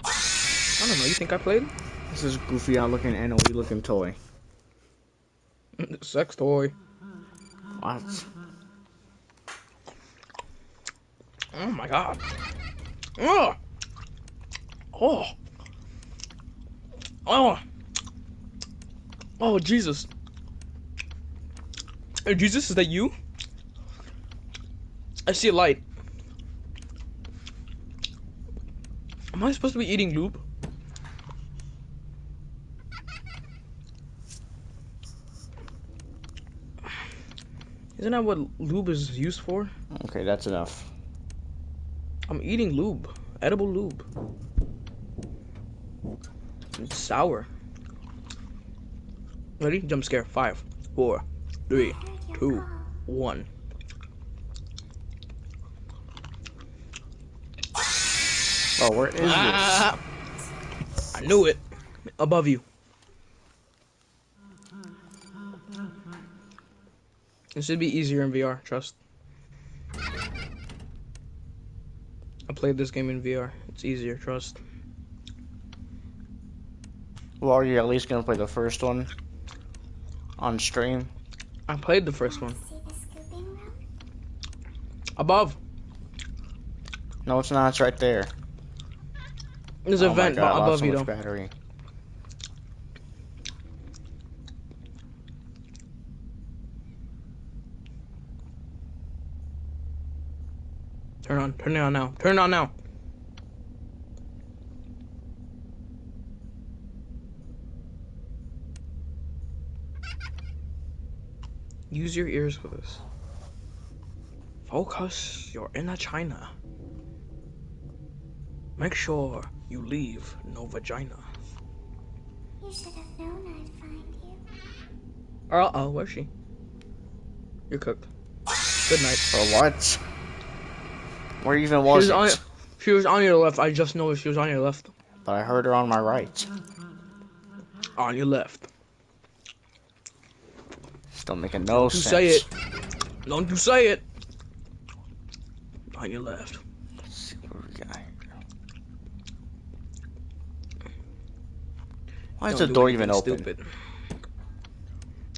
I don't know, you think I played? This is goofy out looking NOE looking toy. Sex toy. What? Oh my god. Oh. Oh. Oh. Oh, Jesus. Hey, Jesus, is that you? I see a light. Am I supposed to be eating lube? Isn't that what lube is used for? Okay, that's enough. I'm eating lube. Edible lube. It's sour. Ready? Jump scare. 5, 4, 3, 2, 1. Oh, where is this? I knew it. Above you. It should be easier in VR, trust. I played this game in VR. It's easier, trust. Well, are you at least gonna play the first one on stream? I played the first one. Above. No, it's not. It's right there. There's a vent above you, though. Battery. Turn on. Turn it on now. Turn it on now. Use your ears for this. Focus your inner China. Make sure you leave no vagina. You should have known I'd find you. Uh-oh, where's she? You're cooked. Good night. For what? Where even was it? She was on your left. I just noticed she was on your left. But I heard her on my right. On your left. Still making no sense. Don't you say it. Don't you say it. On your left. Let's see what we got here. Why is the door even open? Stupid.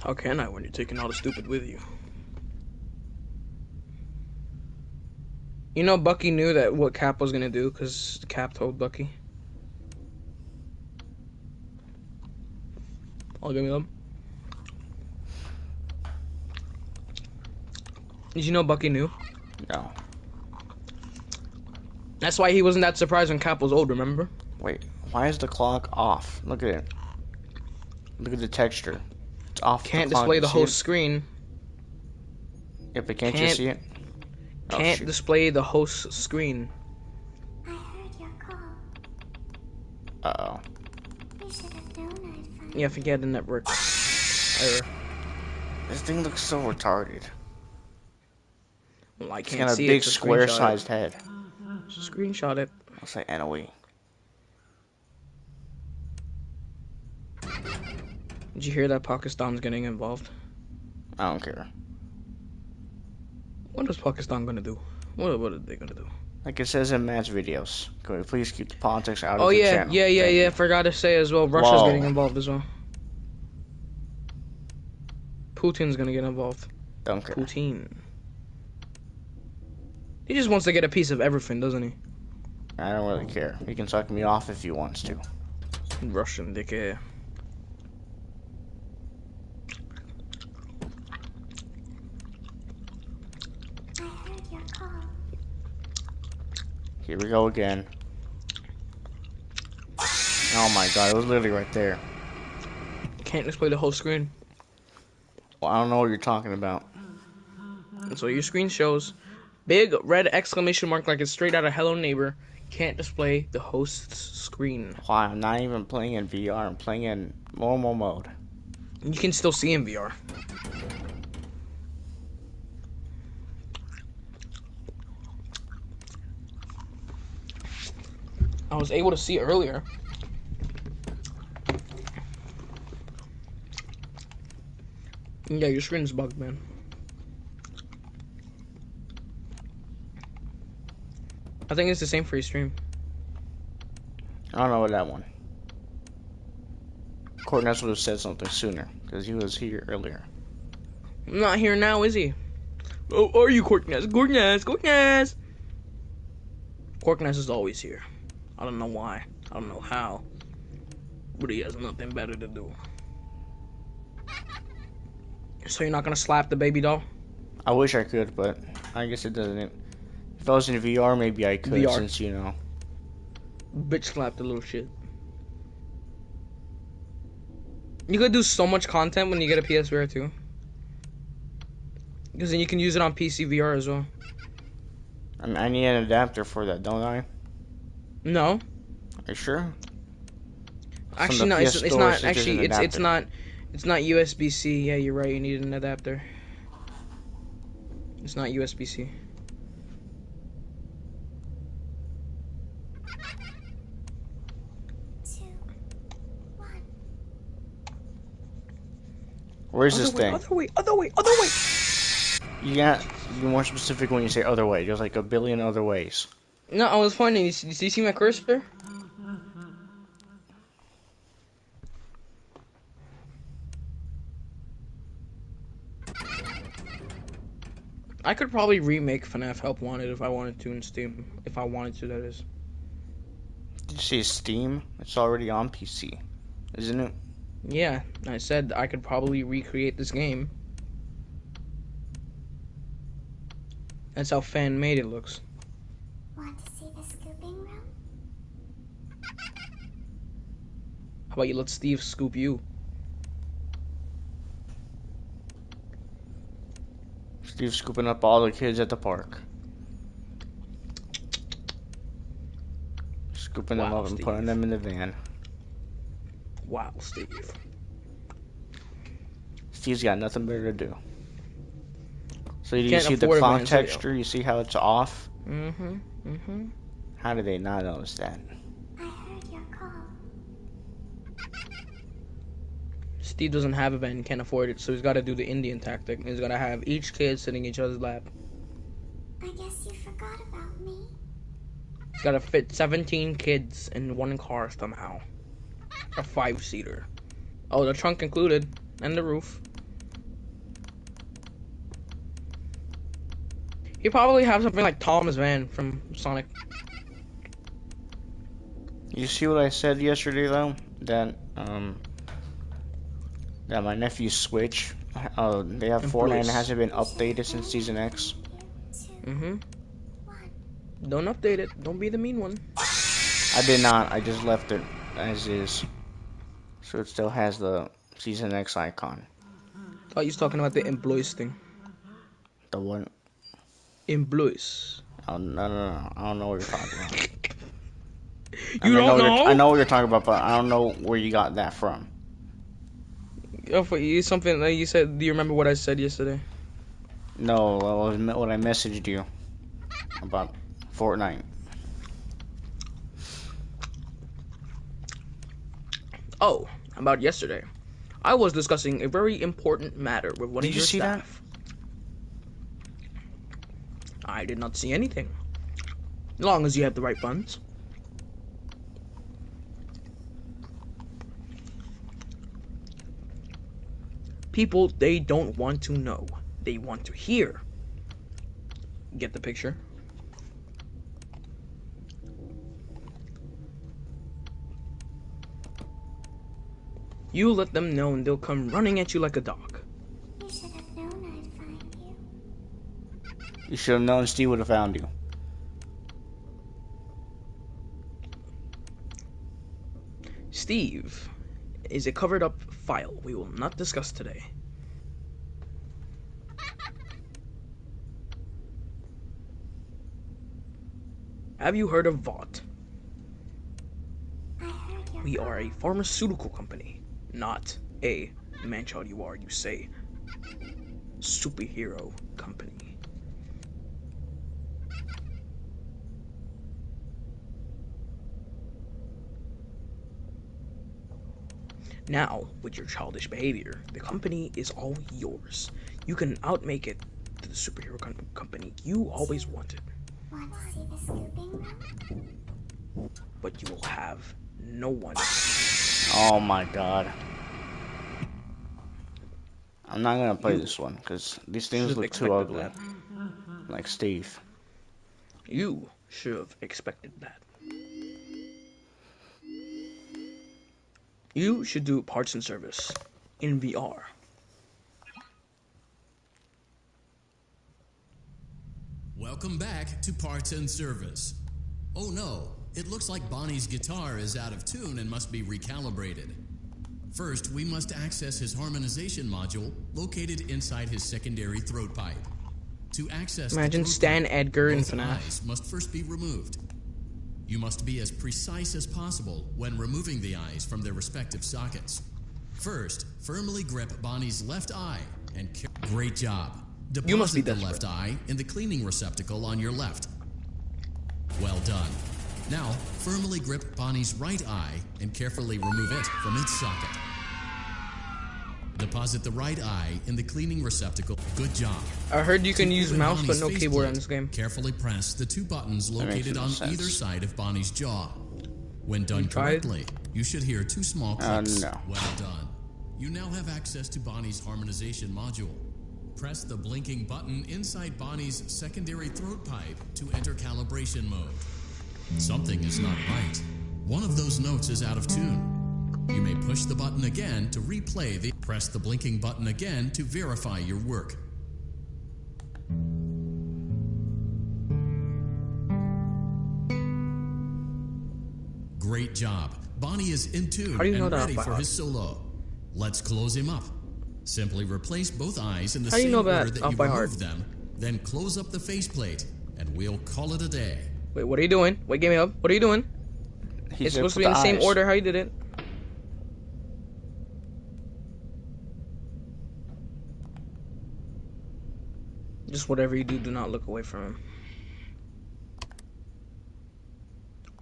How can I when you're taking all the stupid with you? You know, Bucky knew that what Cap was gonna do because Cap told Bucky. I'll give me them. Did you know Bucky knew? No. That's why he wasn't that surprised when Cap was old, remember? Wait, why is the clock off? Look at it. Look at the texture. It's off. Can't display the whole screen. Yeah, but can't you see it? Can't display the host screen. I heard your call. Uh-oh. You should have known I'd find Yeah, forget the network error. This thing looks so retarded. Well, I It's can't got a see big it, so square-sized head. Screenshot it. I'll say NOE. Did you hear that Pakistan's getting involved? I don't care. What is Pakistan gonna do? What are they gonna do? Like it says in Matt's videos. Can we please keep the politics out Oh of the yeah, channel? yeah. Forgot to say as well. Russia's Whoa. getting involved as well. Putin's gonna get involved. Don't care. Putin. He just wants to get a piece of everything, doesn't he? I don't really care. He can suck me off if he wants to. Russian dickhead. I heard your call. Here we go again. Oh my god, it was literally right there. Can't display the whole screen. Well, I don't know what you're talking about. So your screen shows big red exclamation mark like it's straight out of Hello Neighbor. Can't display the host's screen. Why? I'm not even playing in VR. I'm playing in normal mode. You can still see in VR. I was able to see earlier. Yeah, your screen's bugged, man. I think it's the same for your stream. I don't know what that one. Cortness would have said something sooner, because he was here earlier. I'm not here now, is he? Oh, are you Cortness? Cortness! Cortness is always here. I don't know why. I don't know how. But he has nothing better to do. So you're not gonna slap the baby doll? I wish I could, but I guess it doesn't. If I was in VR, maybe I could, VR. since, you know. Bitch slap the little shit. You could do so much content when you get a PSVR too. Because then you can use it on PC VR as well. I mean, I need an adapter for that, don't I? No. Are you sure? Actually, no. It's not. Actually, it's not. It's not USB-C. Yeah, you're right. You need an adapter. It's not USB-C. Where's this thing? Other way. You got to be more specific when you say other way. There's like a billion other ways. No, I was pointing. Do you see my cursor? I could probably remake Fnaf Help Wanted if I wanted to in Steam. If I wanted to, that is. Did you say Steam? It's already on PC, isn't it? Yeah, I said I could probably recreate this game. That's how fan-made it looks. Want to see the scooping room? How about you let Steve scoop you? Steve scooping up all the kids at the park. Scooping them Wow, up and Steve. putting them in the van. Wow, Steve. Steve's got nothing better to do. So do you Can't see the afford a clock van, so yeah. texture? You see how it's off? Mm-hmm. How did they not notice that? I heard your call. Steve doesn't have a van, can't afford it, so he's got to do the Indian tactic. He's got to have each kid sitting in each other's lap. I guess you forgot about me. He's got to fit 17 kids in one car somehow. A 5-seater. Oh, the trunk included. And the roof. He probably have something like Tom's van from Sonic. You see what I said yesterday though? That that my nephew's Switch, they have And Fortnite and Bruce. it hasn't been updated since Season X. Mm-hmm. Don't update it. Don't be the mean one. I did not. I just left it as is, so it still has the Season X icon. Thought you was talking about the employees thing. The one. Employees. Oh, no. I don't know what you're talking about. You don't know? I know what you're talking about, but I don't know where you got that from. Oh, for you, something like you said. Do you remember what I said yesterday? No, what I messaged you about Fortnite. Oh, about yesterday. I was discussing a very important matter with one Did of you your see that? staff. I did not see anything. As long as you have the right funds. People, they don't want to know. They want to hear. Get the picture? You let them know and they'll come running at you like a dog. You should have known I'd find you. You should have known Steve would have found you. Steve is a covered up file we will not discuss today. Have you heard of Vought? I heard your We are a pharmaceutical company, not a man-child you are, you say, superhero company. Now, with your childish behavior, the company is all yours. You can outmake it to the superhero company you always wanted, Want to see the scooping room? but you will have no one. Oh my god. I'm not gonna play this one because these things Should've look too expected ugly. that. Like Steve. You should have expected that. You should do parts and service in VR. Welcome back to Parts and Service. Oh no, it looks like Bonnie's guitar is out of tune and must be recalibrated. First, we must access his harmonization module located inside his secondary throat pipe. To access Imagine the throat Stan pipe, Edgar in both FNAF. eyes must first be removed. You must be as precise as possible when removing the eyes from their respective sockets. First, firmly grip Bonnie's left eye and great job. Deposit You must be the desperate. left eye in the cleaning receptacle on your left. Well done. Now, firmly grip Bonnie's right eye and carefully remove it from its socket. Deposit the right eye in the cleaning receptacle. Good job. I heard you can To use open mouse but Bonnie's no faceplate, keyboard on this game. Carefully press the two buttons makes located no on sense. either side of Bonnie's jaw. When done You tried? correctly, you should hear two small clicks. No. Well done. You now have access to Bonnie's harmonization module. Press the blinking button inside Bonnie's secondary throat pipe to enter calibration mode. Something is not right. One of those notes is out of tune. You may push the button again to replay the... Press the blinking button again to verify your work. Great job. Bonnie is in tune How do you know and that ready by for heart? his solo. Let's close him up. Simply replace both eyes in the How do you same know that order that off you by heart? removed them, then close up the faceplate, and we'll call it a day. Wait, what are you doing? Wait, give me up. What are you doing? He It's said supposed to put be in the same eyes. order how you did it. Just whatever you do, do not look away from him.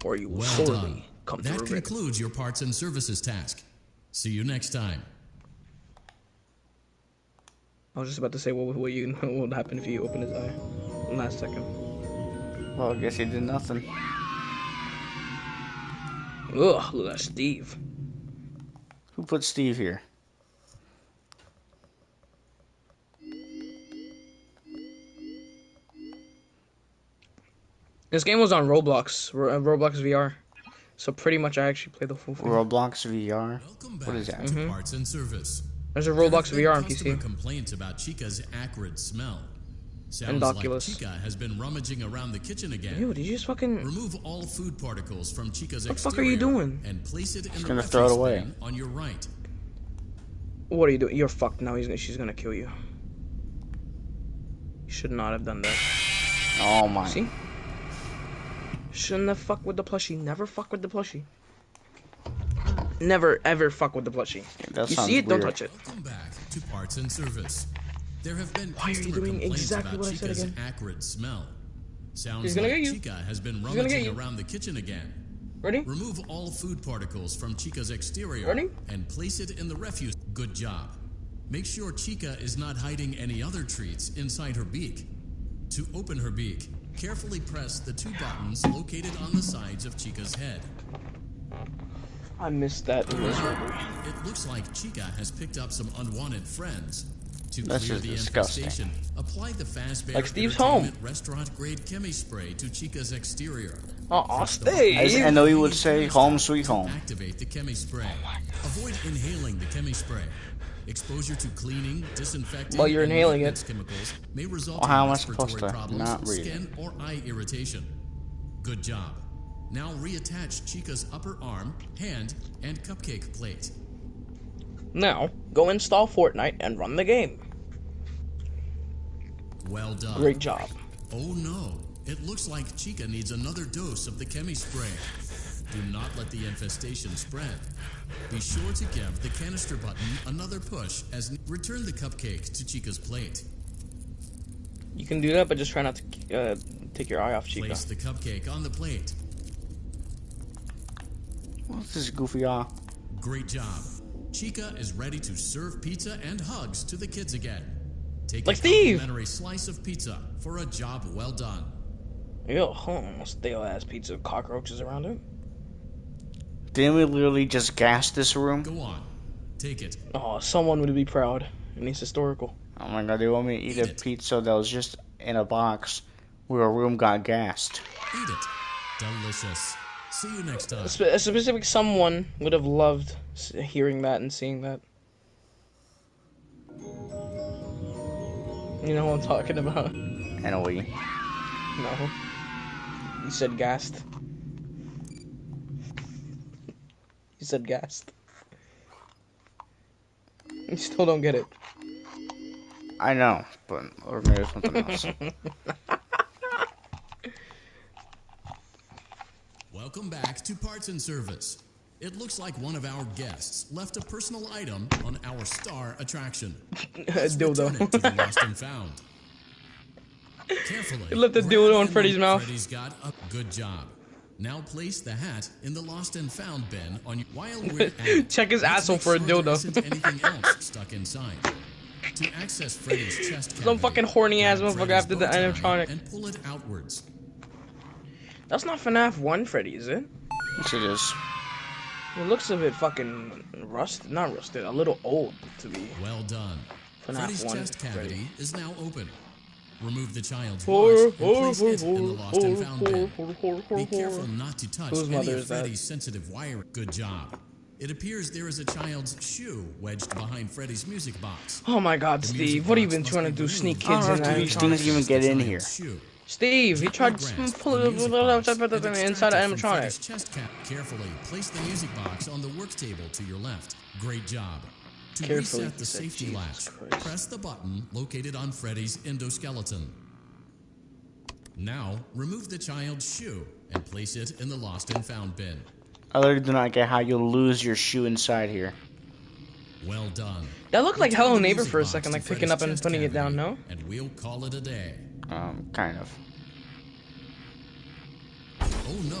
Or you will Well sorely done. come to That regret it. concludes your parts and services task. See you next time. I was just about to say what would happen if you open his eye. Last second. Well, I guess he did nothing. Ugh, look at Steve. Who put Steve here? This game was on Roblox, Roblox VR. So pretty much I actually played the full thing. Roblox VR? Welcome back What is that? to Parts and Service. There's a There have Roblox been VR on customer PC. complaints about Chica's acrid smell. Sounds And like Oculus. Chica has been rummaging around the kitchen again. Ew, did you just fucking... Remove all food particles from Chica's What the fuck are you doing? and place it in the gonna throw it refuse away. bin on your right. What are you doing? You're fucked now. She's gonna kill you. You should not have done that. Oh my. See? Shouldn't have fucked with the plushie. Never fuck with the plushie. Never ever fuck with the plushie. That You sounds see it, don't weird. touch it. Welcome back to Parts and Service. There have been Why are you customer doing complaints exactly about what I said Chica's again? acrid smell. Sounds He's gonna like get you. Chica has been gonna get rummaging you. around the kitchen again. Ready? Remove all food particles from Chica's exterior Ready? and place it in the refuse. Good job. Make sure Chica is not hiding any other treats inside her beak. To open her beak, Carefully press the 2 buttons located on the sides of Chica's head. I missed that miserably. It looks like Chica has picked up some unwanted friends. To That's clear just the disgusting. infestation, apply the Fazbear Like Steve's home. restaurant-grade chemi spray to Chica's exterior. Aw, As Steve! I know you would say, home sweet home. Activate the chemi spray. Avoid inhaling the chemi spray. Exposure to cleaning, disinfecting, While you're and inhaling maintenance it. chemicals may result Well, how in am I supposed respiratory to problems, not read skin, or eye irritation. Good job. Now reattach Chica's upper arm, hand, and cupcake plate. Now, go install Fortnite and run the game. Well done. Great job. Oh no, it looks like Chica needs another dose of the chemi spray. Do not let the infestation spread. Be sure to give the canister button another push as return the cupcake to Chica's plate. You can do that, but just try not to take your eye off Chica. Place the cupcake on the plate. What's this goofy off? Great job. Chica is ready to serve pizza and hugs to the kids again. Take Like a Steve. complimentary slice of pizza for a job well done. Ew, stale ass pizza with cockroaches around it. Didn't we literally just gas this room? Go on. Take it. Oh, someone would be proud. And he's historical. Oh my god, they want me to eat a pizza that was just in a box where a room got gassed. Eat it. Delicious. See you next time. A specific someone would have loved hearing that and seeing that. You know what I'm talking about? Anyway. No. You said gassed. You said gassed. You still don't get it. I know, but or maybe something else. Welcome back to Parts and Service. It looks like one of our guests left a personal item on our star attraction. Let's Dildo. return it to the lost and found. Carefully. He left a grab dildo in and Freddy's mouth. Freddy's got a good job. Now place the hat in the lost and found bin on your while we're at it. Check his let's asshole make for a sure there dildo. isn't anything else stuck inside. To access Freddy's chest cavity, Some fucking horny ass grab motherfucker Freddy's after the bow tie animatronic. and pull it outwards. That's not FNAF 1 Freddy, is it? Yes, it is. It looks a bit fucking rusted. Not rusted, a little old to be. Well done. FNAF Freddy's 1 chest cavity Freddy. is now open. Remove the child's Horror, watch and place it in the lost and found bin. Be careful horror. not to touch Whose any mother of is that? Freddy's sensitive wire. Good job. It appears there is a child's shoe wedged behind Freddy's music box. Oh my god, The Steve, music what have you box been must trying to be do? removed. Sneak I don't kids know in if these things animatronics? even get in The here. child's shoe. Steve, he tried Programs to the pull it music box and inside extract of it from Freddy's animatronic. chest cap. Carefully place the music box on the work table to your left. Great job. To Carefully, reset the he said, safety Jesus latch, Christ. press the button located on Freddy's endoskeleton. Now, remove the child's shoe and place it in the lost and found bin. I literally do not get how you'll lose your shoe inside here. Well done. That looked like Return Hello the Neighbor music for a box second, to like picking Freddy's up and chest putting it down, cavity, no? And we'll call it a day. Kind of. Oh no.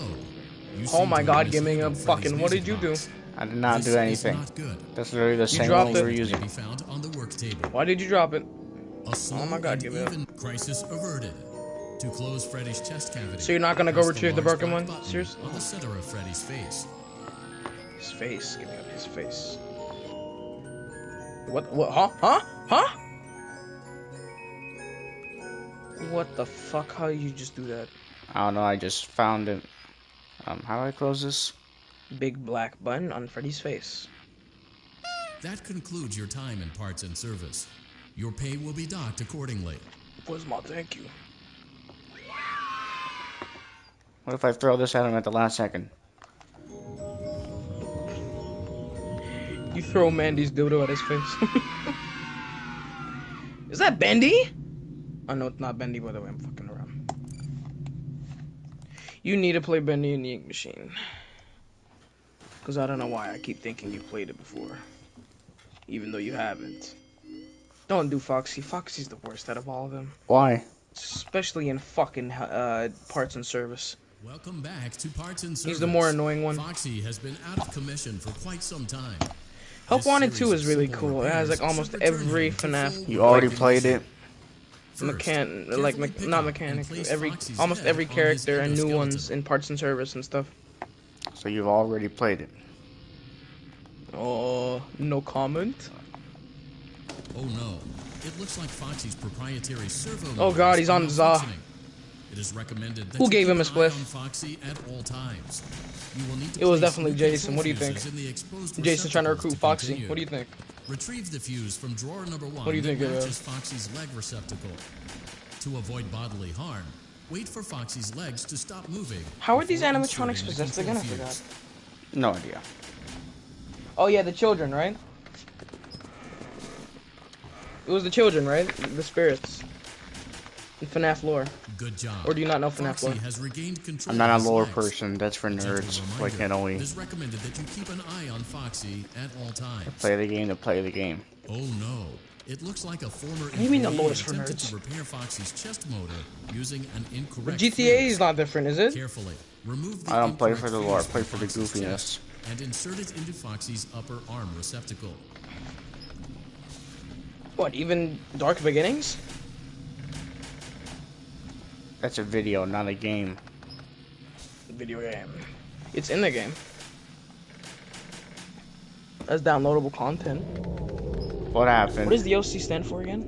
You Oh seem my to god, have give me a mishandled fucking, Freddy's what did music you do? box. I did not This do is anything. not good. That's literally the same dropped one we were it. May using. be found on the work table. Why did you drop it? A slow Oh my God, and give it up. even crisis averted. To close Freddy's chest cavity. So you're not gonna go press retrieve the large broken black one? button Seriously? On the center of Freddy's face. His face, give me up his face. What, huh? What the fuck, how did you just do that? I don't know, I just found it. How do I close this? Big black button on Freddy's face. That concludes your time in parts and service. Your pay will be docked accordingly. Where's my thank you? What if I throw this at him at the last second? You throw Mandy's dildo at his face. Is that Bendy? Oh no, it's not Bendy, by the way, I'm fucking around. You need to play Bendy in the Ink Machine. Because I don't know why I keep thinking you played it before. Even though you haven't. Don't do Foxy. Foxy's the worst out of all of them. Why? Especially in fucking parts and service. Welcome back to Parts and Service. He's the more annoying one. Foxy has been out of commission for quite some time. Help This Wanted series 2 is of really simple cool. It has like repairs almost should return every him to FNAF. full You already working played condition. it? not mechanic. Almost every character and new ones in parts and service and stuff. So you've already played it. Oh, no comment. Oh no, it looks like Foxy's proprietary servo. Oh god, he's on Za. It is recommended that who gave him a spliff? Foxy at all times. You will need to it was definitely Jason. What do you think? Jason's trying to recruit Foxy. What do you think? Retrieve the fuse from drawer number 1. What do you think? Matches Foxy's leg receptacle. To avoid bodily harm, wait for Foxy's legs to stop moving. How are these animatronics possessed again? I forgot. No idea. Oh yeah, the children, right? It was the children, right? The spirits. In FNAF lore. Good job. Or do you not know FNAF lore? Has regained control. I'm not a lore person. That's for nerds. Like it only. It is recommended that you keep an eye on Foxy at all times. Play the game to play the game. Oh no. It looks like a former you mean the employee lore is for attempted nerds? to repair Foxy's chest motor using an incorrect But GTA is not different, is it? Carefully. Remove the I don't play for incorrect the lore. I fuse play from for the Foxy's goofiness. chest and insert it into Foxy's upper arm receptacle. What, even Dark Beginnings? That's a video, not a game. Video game. It's in the game. That's downloadable content. What happened? What does the OC stand for again?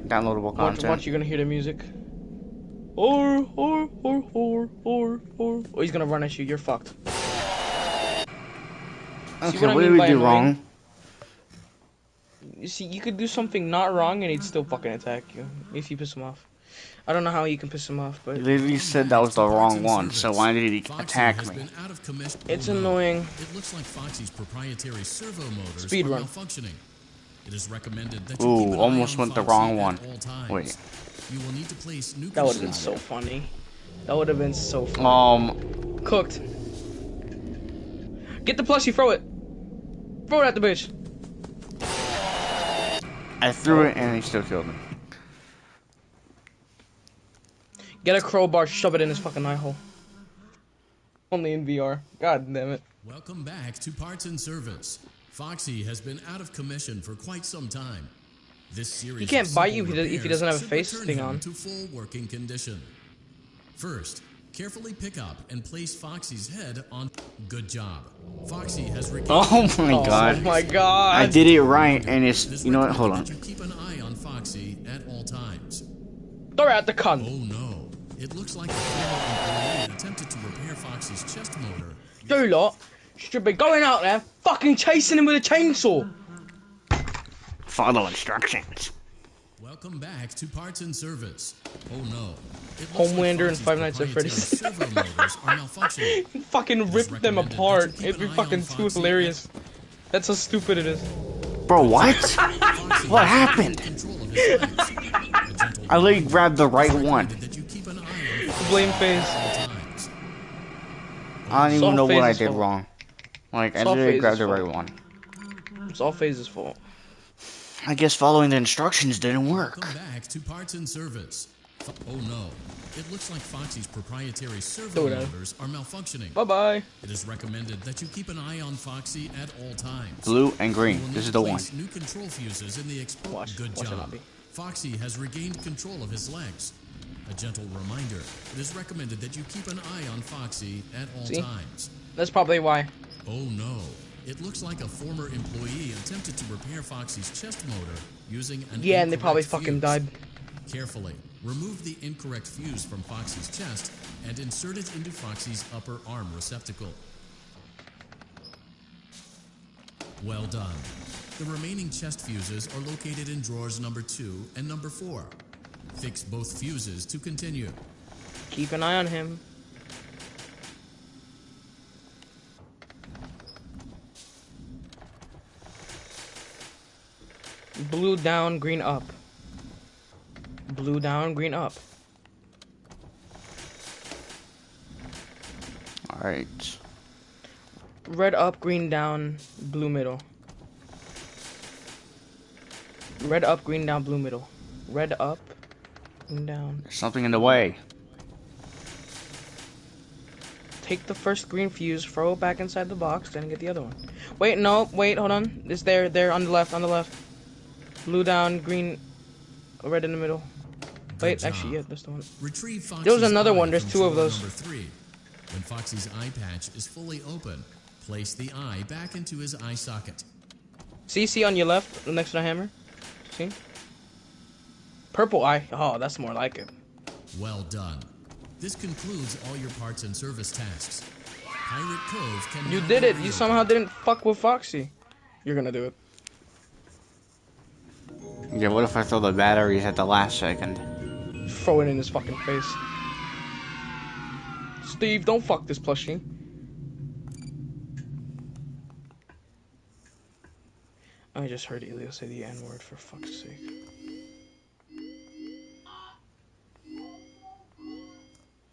Downloadable content. Watch, you're gonna hear the music. Oh, he's gonna run at you. You're fucked. Okay, what I what mean did we by do annoying? wrong? You see, you could do something not wrong and he'd still fucking attack you if you piss him off. I don't know how you can piss him off, but You literally said that was the wrong one, so why did he attack me? it's annoying. It looks like Foxy's proprietary servo motors Speed are run. malfunctioning. It is recommended that you Ooh, keep an almost eye on went the Foxy wrong at one. all times. Wait. You will need to place new That would have been control- so funny. That would have been so funny. Cooked. Get the plushie, throw it. Throw it at the bitch. I threw it and he still killed me. Get a crowbar, shove it in his fucking eye hole. Only in VR. God damn it. Welcome back to Parts and Service. Foxy has been out of commission for quite some time. This series He can't of bite you simple if he doesn't have a repairs face should thing return him on. to full working condition. First, carefully pick up and place Foxy's head on. Good job. Foxy has regained. Oh my god. Oh my god. I did it right and it's, It is you know what, hold on. recommended that you keep an eye on Foxy at all times. Throw it at the cunt. Oh no. It looks like a former employee attempted to repair Foxy's chest motor. You lot should be going out there fucking chasing him with a chainsaw. Follow instructions. Welcome back to Parts and Service. Oh no. It looks Homelander and Foxy's Five Nights at proprietary Freddy's. servo motors are malfunctioning. Fucking rip them recommended apart. that you keep It'd be an eye fucking on too Foxy. hilarious. That's how stupid it is. Bro, what? Foxy What has happened? control of his legs. A gentle I literally grabbed the right one. recommended that you keep an eye on Foxy Blame at face. all times. I don't even Soft know what I phases did fault. wrong. Like, I Soft literally phases grabbed the fault. right one. It's all Phase's fault. I guess following the instructions didn't work. Welcome back to Parts and Service. Oh no. It looks like Foxy's proprietary servo Throw it out. motors are malfunctioning. Bye bye. It is recommended that you keep an eye on Foxy at all times. Blue and You green. will need This is to the one. place new control fuses in the exposed. Watch. Good Watch it job. not be. Foxy has regained control of his legs. A gentle reminder. It is recommended that you keep an eye on Foxy at all See? times. That's probably why. Oh no. It looks like a former employee attempted to repair Foxy's chest motor using an Yeah, and they probably incorrect fucking fuse. died. Carefully, remove the incorrect fuse from Foxy's chest and insert it into Foxy's upper arm receptacle. Well done. The remaining chest fuses are located in drawers number 2 and number 4. Fix both fuses to continue. Keep an eye on him. Blue down, green up. Blue down, green up. Alright. Red up, green down, blue middle. Red up, green down, blue middle. Red up, green down. There's something in the way. Take the first green fuse, throw it back inside the box, then get the other one. Wait, no, wait, hold on. It's there, on the left, on the left. Blue down, green, red in the middle. Wait, Good actually, job. yeah, that's the one. Retrieve Foxy's There was another eye one. There's from two of drawer those. number 3. When Foxy's eye patch is fully open, place the eye back into his eye socket. See on your left, next to the hammer. See? Purple eye. Oh, that's more like it. Well done. This concludes all your parts and service tasks. Pirate Cove can You now did be it. You reopened. somehow didn't fuck with Foxy. You're gonna do it. Yeah, what if I throw the batteries at the last second? Throw it in his fucking face. Steve, don't fuck this plushie. I just heard Elio say the N-word, for fuck's sake.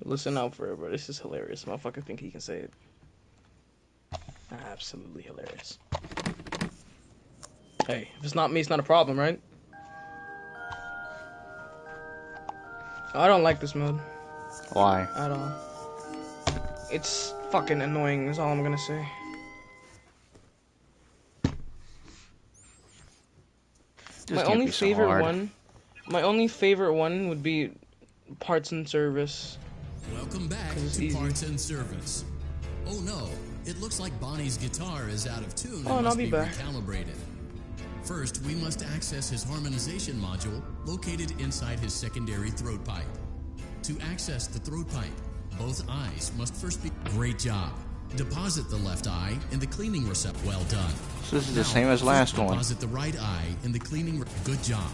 Listen out for it, bro. This is hilarious. Motherfucker think he can say it. Absolutely hilarious. Hey, if it's not me, it's not a problem, right? I don't like this mode Why? at all. It's fucking annoying, is all I'm gonna say. This My can't only be so favorite hard. one, my only favorite one would be parts and service. Welcome back It's to easy. Parts and Service. Oh no, it looks like Bonnie's guitar is out of tune Oh, and and must I'll be be back. recalibrated. First, we must access his harmonization module located inside his secondary throat pipe. To access the throat pipe, both eyes must first be... Great job. Deposit the left eye in the cleaning receptacle. Well done. So this is the Now, same as last one. Deposit the right eye in the cleaning... Good job.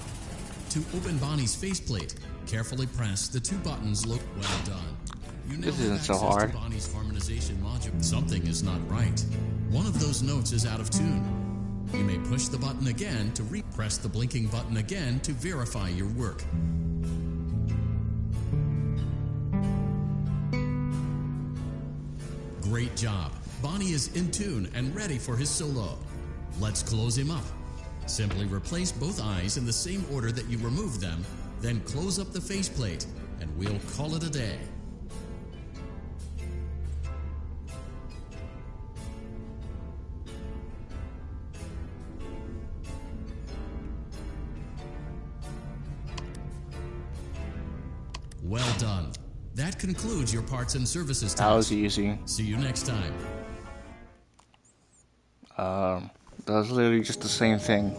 To open Bonnie's faceplate, carefully press the 2 buttons. Well done. You now This have isn't so access hard. to Bonnie's harmonization module. Something is not right. One of those notes is out of tune. You may push the button again to press the blinking button again to verify your work. Great job. Bonnie is in tune and ready for his solo. Let's close him up. Simply replace both eyes in the same order that you removed them, then close up the faceplate, and we'll call it a day. Well done. That concludes your parts and services task. That was easy. See you next time. That was literally just the same thing.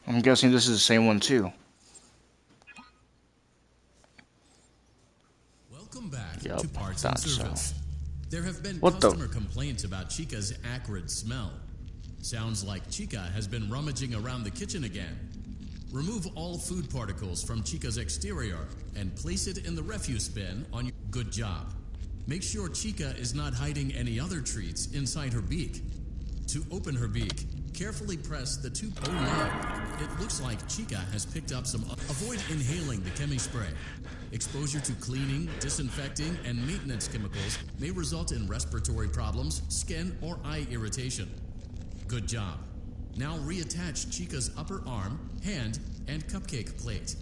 I'm guessing this is the same one too. Welcome back Yup, to Parts thought and so. Service. There have been What the- customer complaints about Chica's acrid smell. Sounds like Chica has been rummaging around the kitchen again. Remove all food particles from Chica's exterior and place it in the refuse bin on your... Good job. Make sure Chica is not hiding any other treats inside her beak. To open her beak, carefully press the 2... Oh no! It looks like Chica has picked up some... Avoid inhaling the chemi spray. Exposure to cleaning, disinfecting, and maintenance chemicals may result in respiratory problems, skin, or eye irritation. Good job. Now reattach Chica's upper arm, hand, and cupcake plate.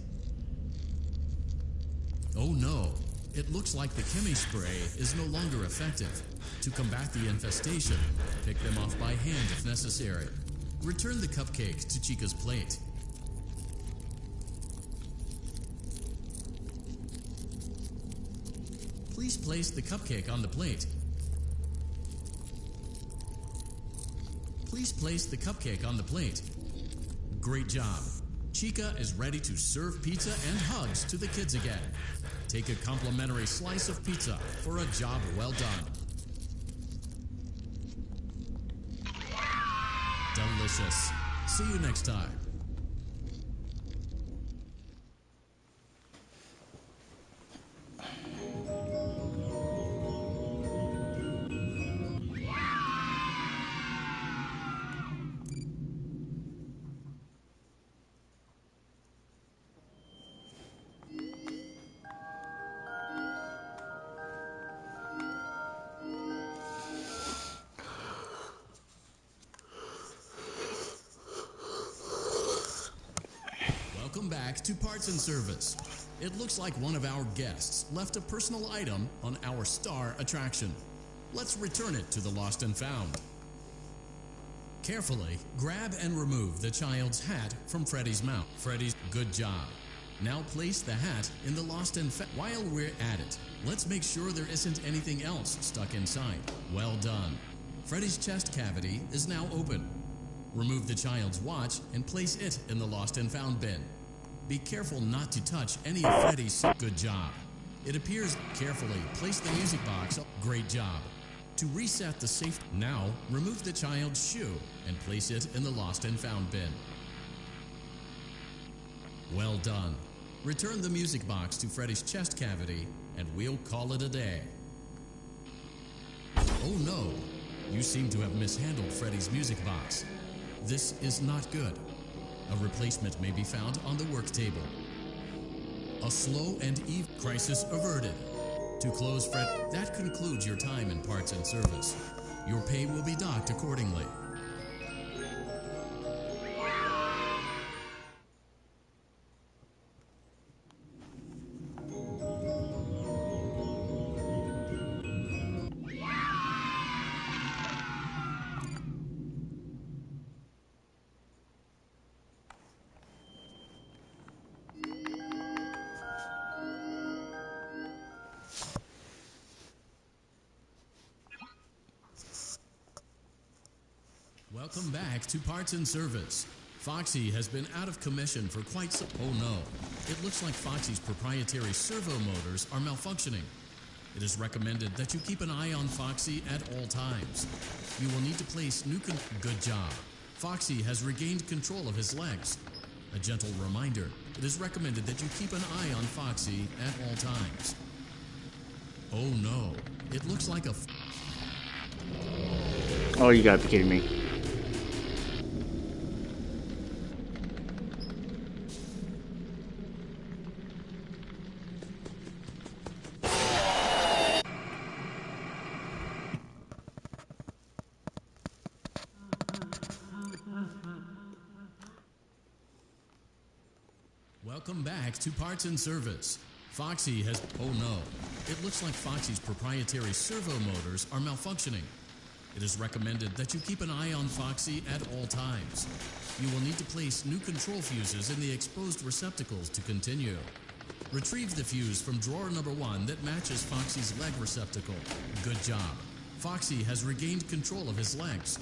Oh no! It looks like the chemi spray is no longer effective. To combat the infestation, pick them off by hand if necessary. Return the cupcake to Chica's plate. Please place the cupcake on the plate. Please place the cupcake on the plate. Great job. Chica is ready to serve pizza and hugs to the kids again. Take a complimentary slice of pizza for a job well done. Delicious. See you next time. Welcome back to Parts and Service. It looks like one of our guests left a personal item on our star attraction. Let's return it to the Lost and Found. Carefully grab and remove the child's hat from Freddy's mouth. Freddy's, good job. Now place the hat in the Lost and Found. While we're at it, let's make sure there isn't anything else stuck inside. Well done. Freddy's chest cavity is now open. Remove the child's watch and place it in the Lost and Found bin. Be careful not to touch any of Freddy's. Good job. It appears carefully. Place the music box. Great job. To reset the safe, now remove the child's shoe and place it in the Lost and Found bin. Well done. Return the music box to Freddy's chest cavity and we'll call it a day. Oh no, you seem to have mishandled Freddy's music box. This is not good. A replacement may be found on the work table. A slow and even crisis averted. To close Fred, that concludes your time in Parts and Service. Your pay will be docked accordingly. Welcome back to Parts and Service. Foxy has been out of commission for quite some... Oh no, it looks like Foxy's proprietary servo motors are malfunctioning. It is recommended that you keep an eye on Foxy at all times. You will need to place new... Good job. Foxy has regained control of his legs. A gentle reminder, it is recommended that you keep an eye on Foxy at all times. Oh no, it looks like a... Oh, you gotta be kidding me. Welcome back to Parts and Service. Foxy has... Oh no, it looks like Foxy's proprietary servo motors are malfunctioning. It is recommended that you keep an eye on Foxy at all times. You will need to place new control fuses in the exposed receptacles to continue. Retrieve the fuse from drawer number 1 that matches Foxy's leg receptacle. Good job. Foxy has regained control of his legs.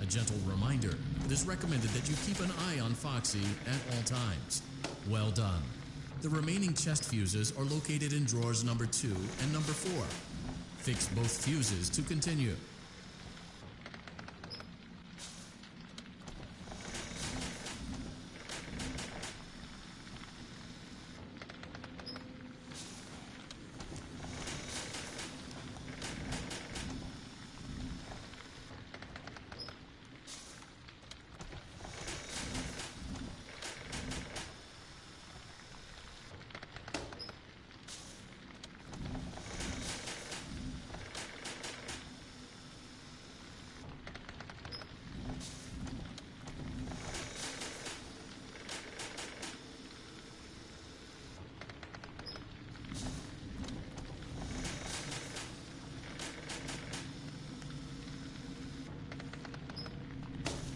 A gentle reminder, it is recommended that you keep an eye on Foxy at all times. Well done. The remaining chest fuses are located in drawers number 2 and number 4. Fix both fuses to continue.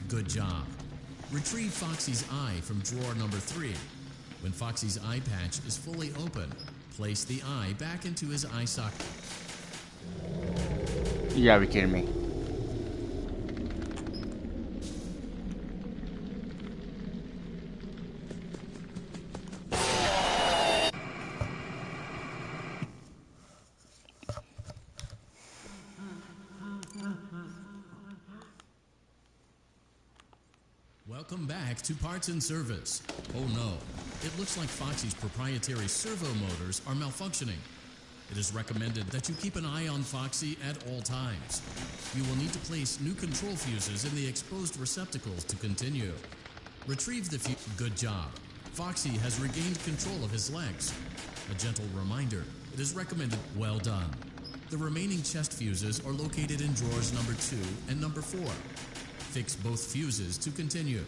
Good job. Retrieve Foxy's eye from drawer number 3. When Foxy's eye patch is fully open, place the eye back into his eye socket. You gotta be kidding me. Welcome back to Parts and Service. Oh no, it looks like Foxy's proprietary servo motors are malfunctioning. It is recommended that you keep an eye on Foxy at all times. You will need to place new control fuses in the exposed receptacles to continue. Retrieve the fuse. Good job. Foxy has regained control of his legs. A gentle reminder, it is recommended. Well done. The remaining chest fuses are located in drawers number 2 and number 4. Fix both fuses to continue.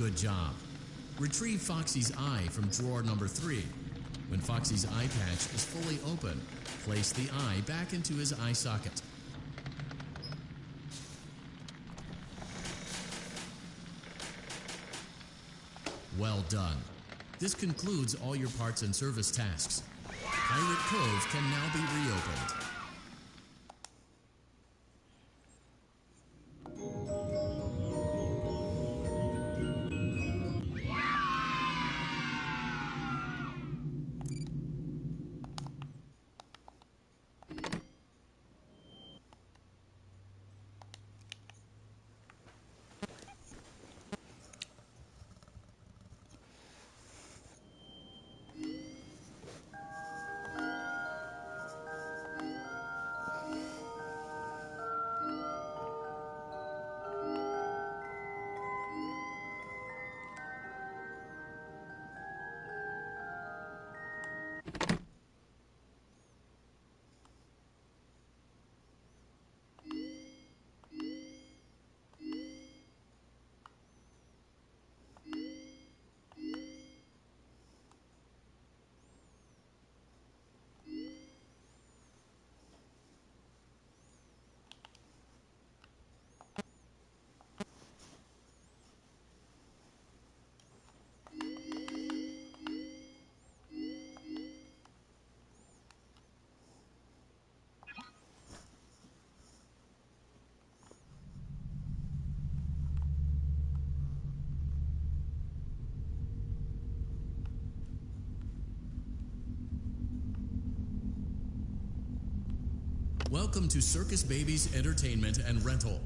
Good job. Retrieve Foxy's eye from drawer number 3. When Foxy's eye patch is fully open, place the eye back into his eye socket. Well done. This concludes all your parts and service tasks. Pirate Cove can now be reopened. Welcome to Circus Baby's Entertainment and Rental.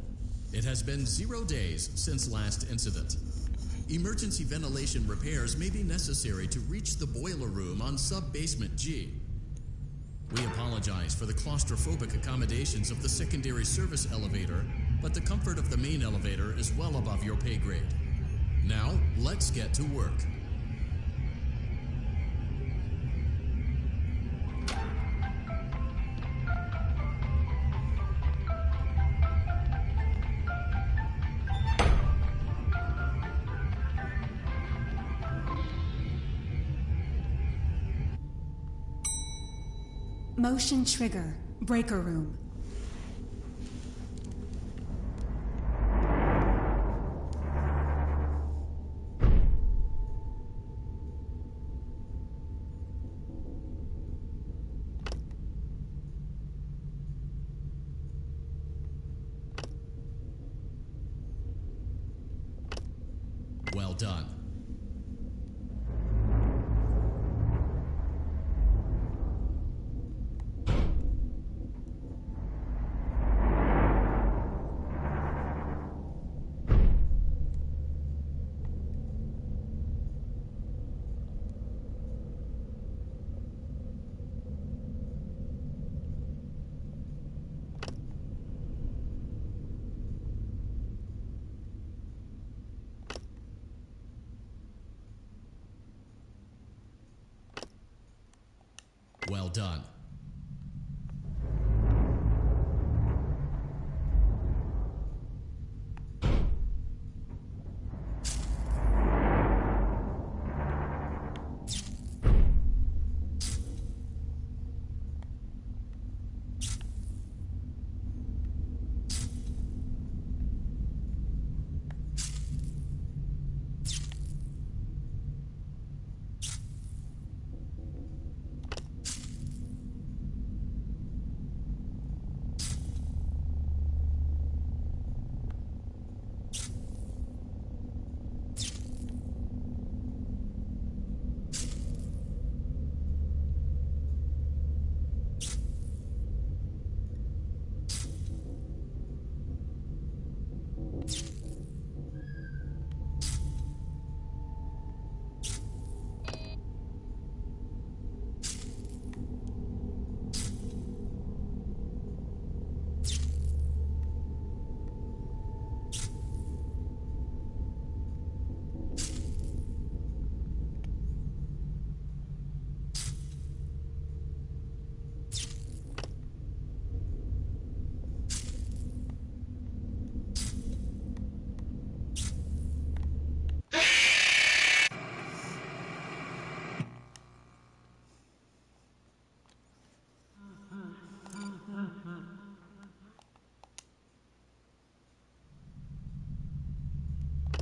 It has been 0 days since last incident. Emergency ventilation repairs may be necessary to reach the boiler room on sub-basement G. We apologize for the claustrophobic accommodations of the secondary service elevator, but the comfort of the main elevator is well above your pay grade. Now, let's get to work. Motion trigger, breaker room. Well done. Well done.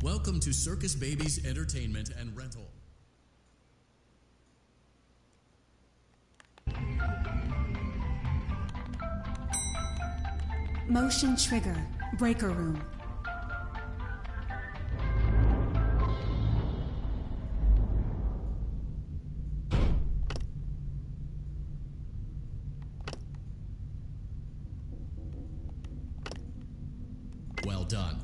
Welcome to Circus Babies Entertainment and Rental. Motion trigger. Breaker room. Well done.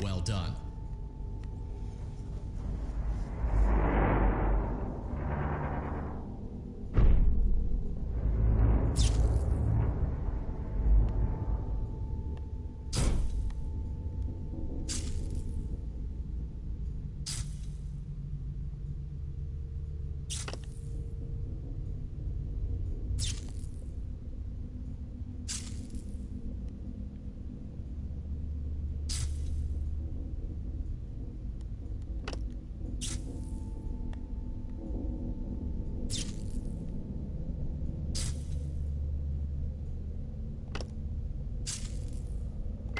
Well done.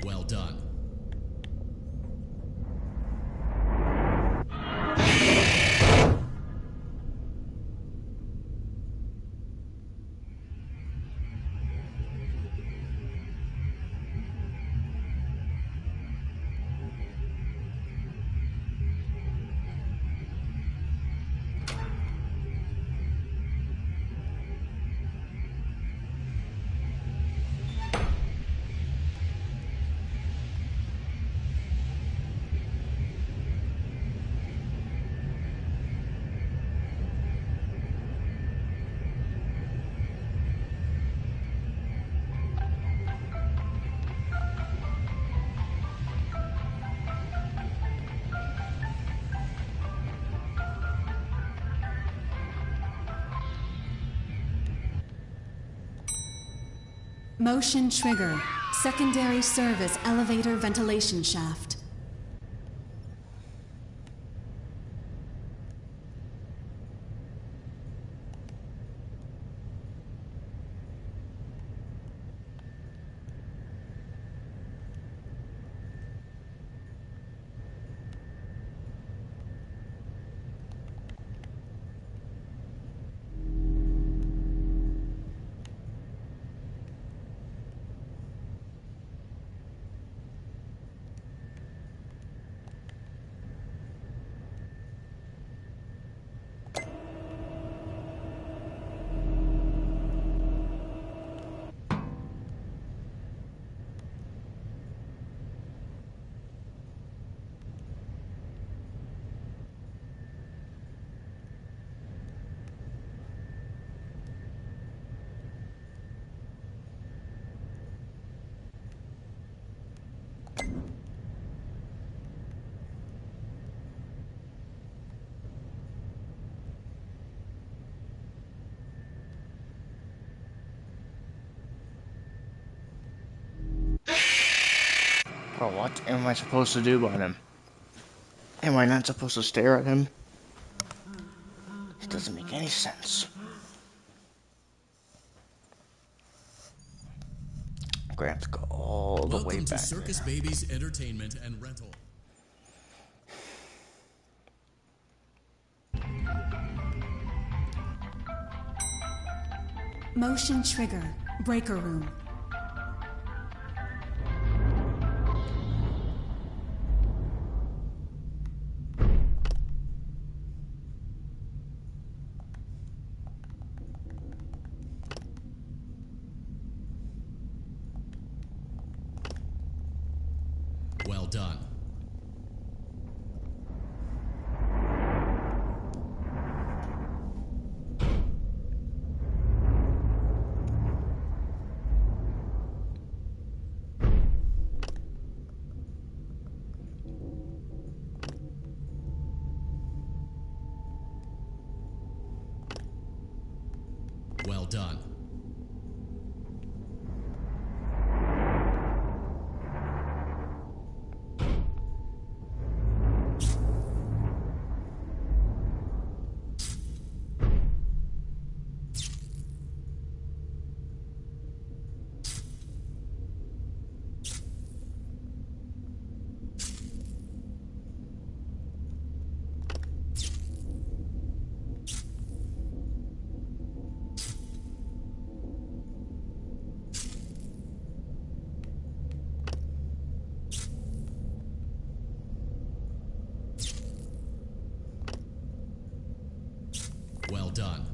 Well done. Motion trigger. Secondary service elevator ventilation shaft. Bro, what am I supposed to do on him? Am I not supposed to stare at him? It doesn't make any sense. I'm gonna have to go all the way Welcome to back Circus there. Babies Entertainment and Rental. Motion trigger. Breaker room. Well done. Well done. Well done.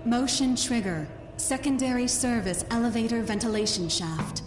Motion trigger. Secondary service elevator ventilation shaft.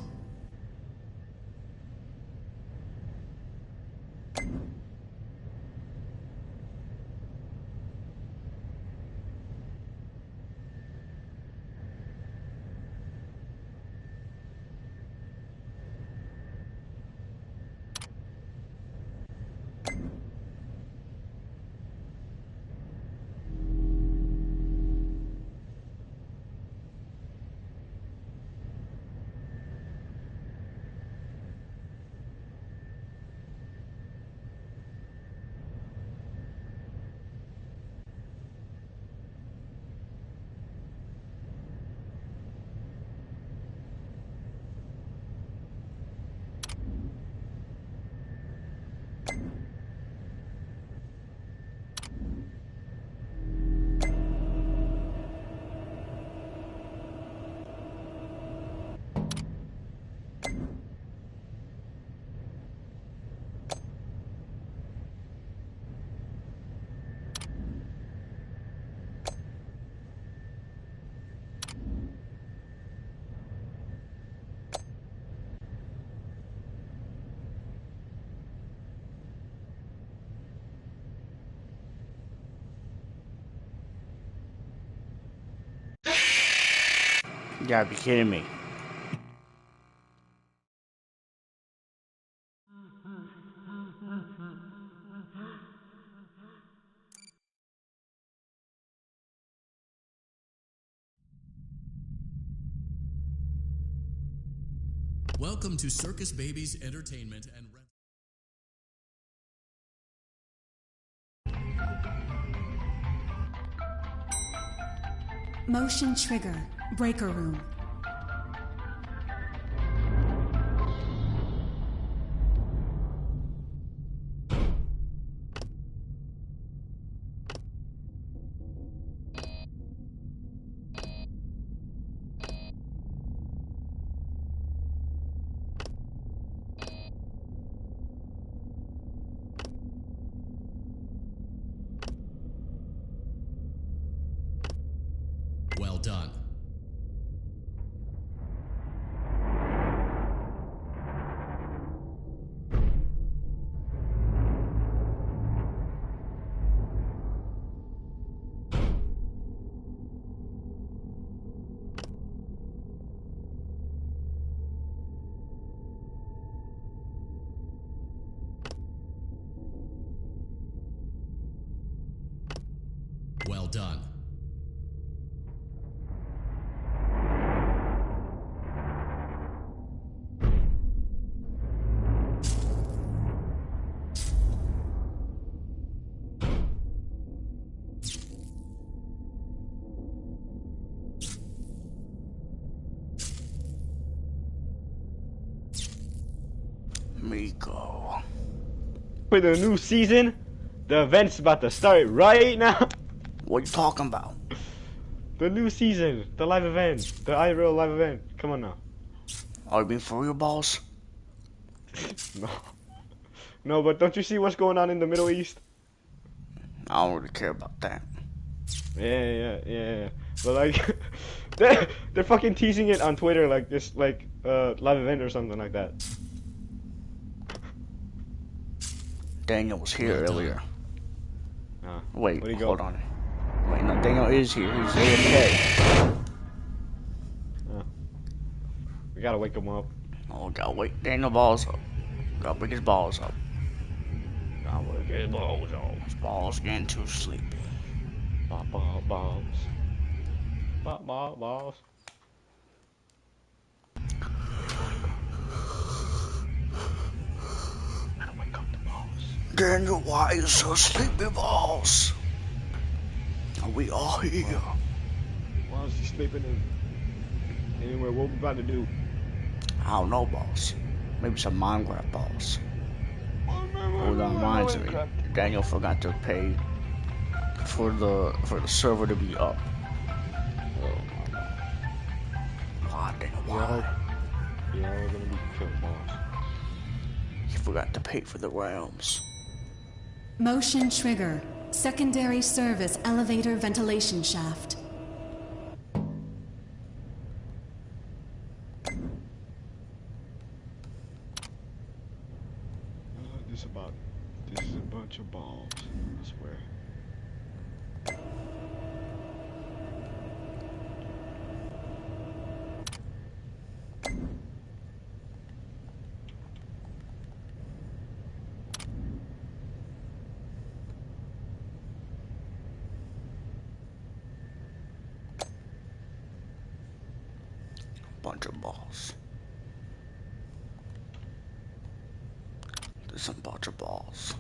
You gotta be kidding me. Welcome to Circus Baby's Entertainment and Motion trigger. Breaker room. well done. Well done. Miko. For the new season, the event's about to start right now. What you talking about? The new season, the live event, the IRL live event. Come on now. Are you being for real, boss? No. No, but don't you see what's going on in the Middle East? I don't really care about that. Yeah. But like, they're fucking teasing it on Twitter like this, like live event or something like that. Daniel was here earlier. Wait, where'd he go? hold on. Wait, no, Daniel is here. He's AFK. We gotta wake him up. Oh, gotta wake Daniel balls up. Gotta wake his balls up. Gotta wake his balls up. His balls getting too sleepy. Balls. Balls. Gotta wake up the balls. Daniel, why are you so sleepy, balls? Are we all here? Why is he sleeping in? Anyway, what we about to do? I don't know, balls. Maybe some Minecraft balls. Hold on, reminds me. Daniel forgot to pay for the server to be up. Why, Daniel? Why? Yeah, we're gonna be killed, balls. He forgot to pay for the realms. Motion trigger. Secondary service elevator ventilation shaft. This is a bunch of balls, I swear. Bunch of balls. There's a bunch of balls.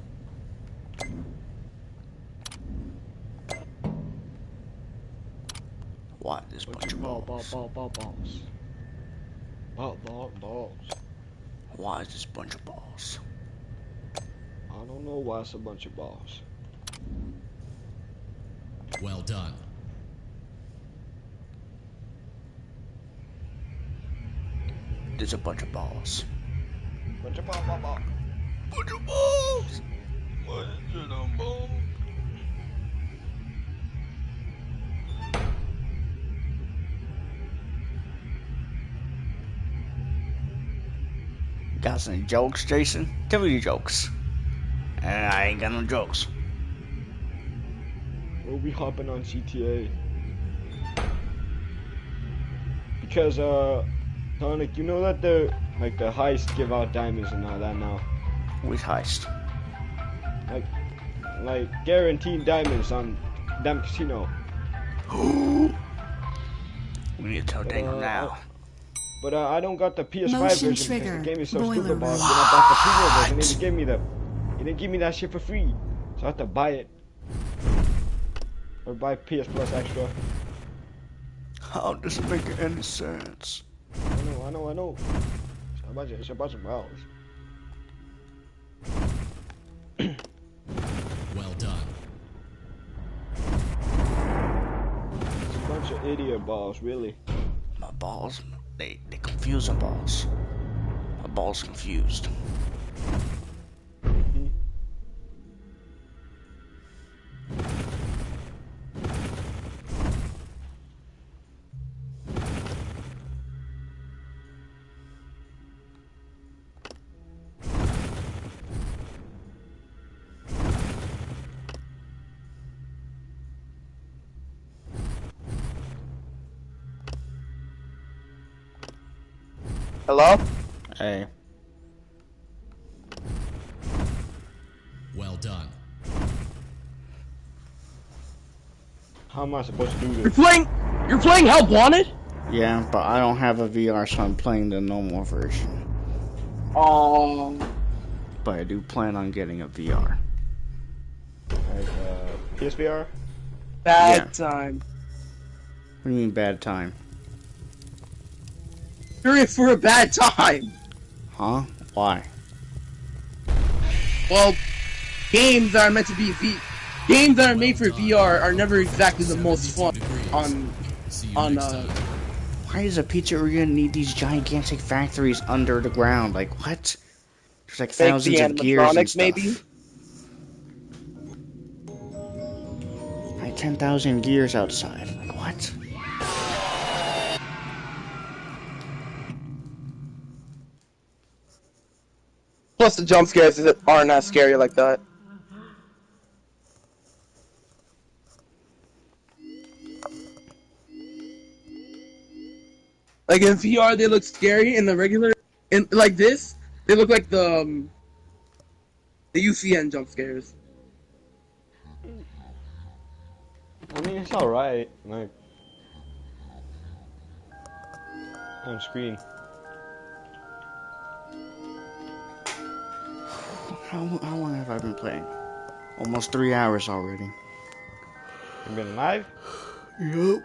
Why this bunch of balls? Balls. Why is this bunch of balls? I don't know why it's a bunch of balls. Well done. There's a bunch of balls. Bunch of balls. Bunch of balls. Bunch of balls. Got some jokes, Jason? Tell me the jokes. I ain't got no jokes. We'll be hopping on GTA. Because, Sonic, you know that the heist give out diamonds and all that now? Which heist? Like guaranteed diamonds on damn casino. We need to tell Daniel now. But I don't got the PS5 Motion version trigger. because the game is so Boiler stupid, boss. room. Then I bought the premium version. He didn't give me that shit for free, so I have to buy it or buy PS Plus extra. How does it make any sense? I know. It's a bunch of balls. Well done. It's a bunch of idiot balls, really. My balls, they confuse my balls. My balls confused. Hello? Hey. Well done. How am I supposed to do You're this? playing Help Wanted? Yeah, but I don't have a VR, so I'm playing the normal version. But I do plan on getting a VR. Like, PSVR? Bad time. What do you mean bad time? You're in for a bad time. Huh? Why? Well, games that are meant to be games that are made for VR are never exactly the most fun on Why does a pizzeria need these gigantic factories under the ground? Like, what? There's like thousands of gears and stuff. maybe? Like 10,000 gears outside. Like, what? Plus the jump scares aren't as scary like that. Like in VR, they look scary. In the regular, in like this, they look like the UCN jump scares. I mean, it's alright, like, on screen. How long have I been playing? Almost 3 hours already. You been live? Yup.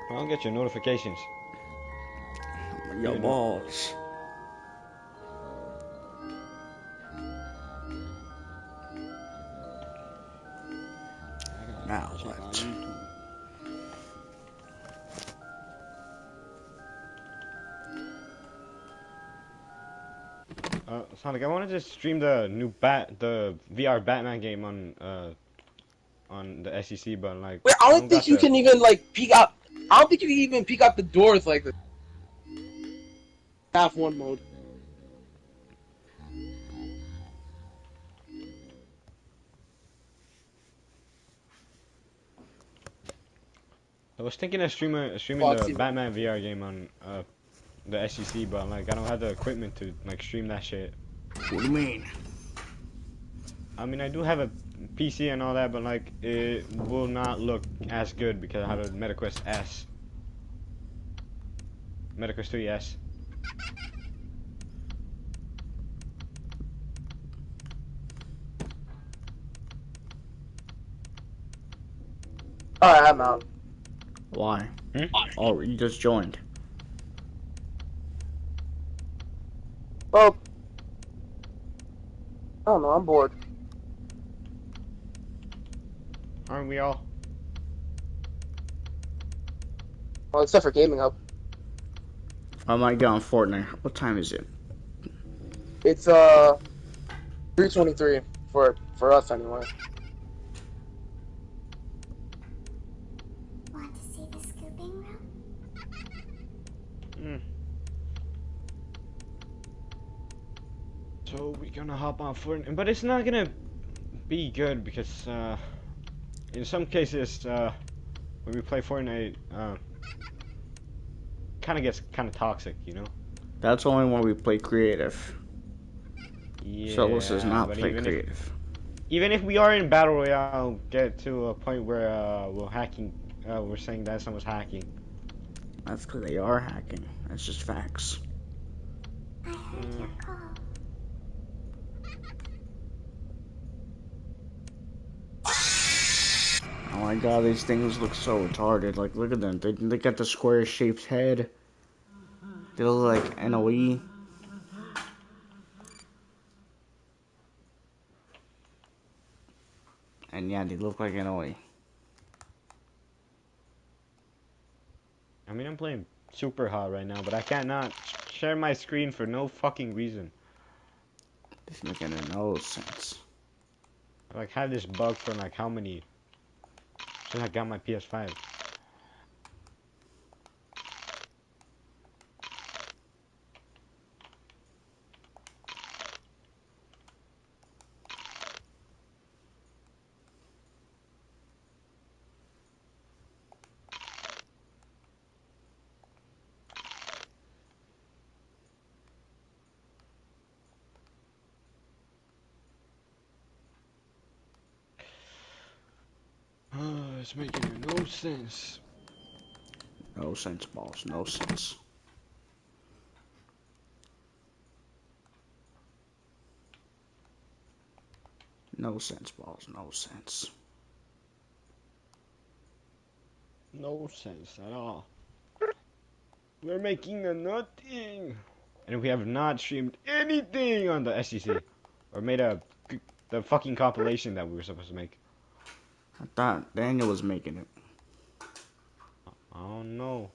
I don't get your notifications. Your balls. Now what? Sonic, I wanted to stream the new the VR Batman game on the SEC, but like. Wait, I don't think you can even like peek out. I don't think you can even peek out the doors like this. Half one mode. I was thinking of streaming the Batman VR game on the SEC, but like I don't have the equipment to like stream that shit. What do you mean? I mean, I do have a PC and all that, but like it will not look as good because I have a MetaQuest S. MetaQuest 3S. Alright, I'm out. Why? Oh, you just joined. Well, I don't know, I'm bored. Aren't we all? Well, except for Gaming Hub. I might get on Fortnite. What time is it? It's 3:23 for us anyway. Want to see the scooping room? So we're gonna hop on Fortnite, but it's not gonna be good because in some cases when we play Fortnite, kind of gets kind of toxic, you know. That's only when we play creative. Yeah. Solos does not play creative. Even if we are in battle royale, get to a point where we're saying that someone's hacking. That's because they are hacking. That's just facts. I heard your call. Oh my god, these things look so retarded. Like, look at them. They got the square-shaped head. They look like NOE. And yeah, they look like NOE. I mean, I'm playing super hot right now, but I cannot share my screen for no fucking reason. It's making no sense. I like had this bug for like how many since I got my PS5. It's making no sense. No sense, balls. No sense. No sense, balls. No sense. No sense at all. We're making a nothing. And we have not streamed anything on the SEC. Or made the fucking compilation that we were supposed to make. I thought Daniel was making it. I don't know.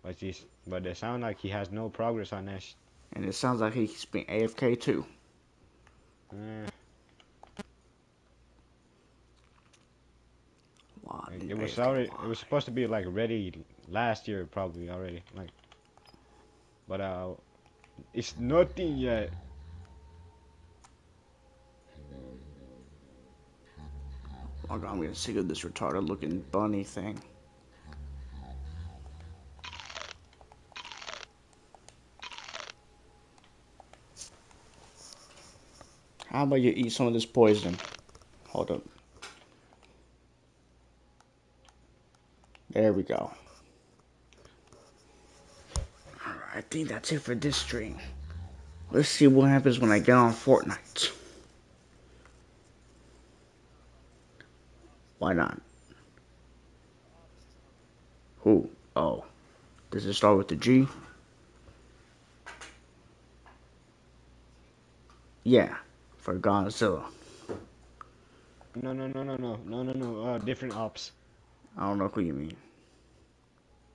But it sounds like he has no progress on that. And it sounds like he's been AFK too. It was already. It was supposed to be like ready last year, probably already. Like, but it's nothing yet. Oh God, I'm getting sick of this retarded looking bunny thing. How about you eat some of this poison? Hold up. There we go. Alright, I think that's it for this stream. Let's see what happens when I get on Fortnite. Why not? Who? Oh. Does it start with the G? Yeah. For Godzilla. No. Different ops. I don't know who you mean.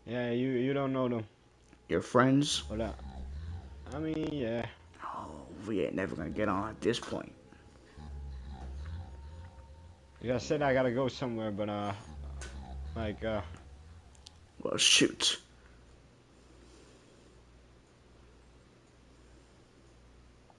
Yeah, you don't know them. Your friends? Hold up. I mean, yeah. Oh, we ain't never gonna get on at this point. Like I said, I gotta go somewhere, but, Well, shoot.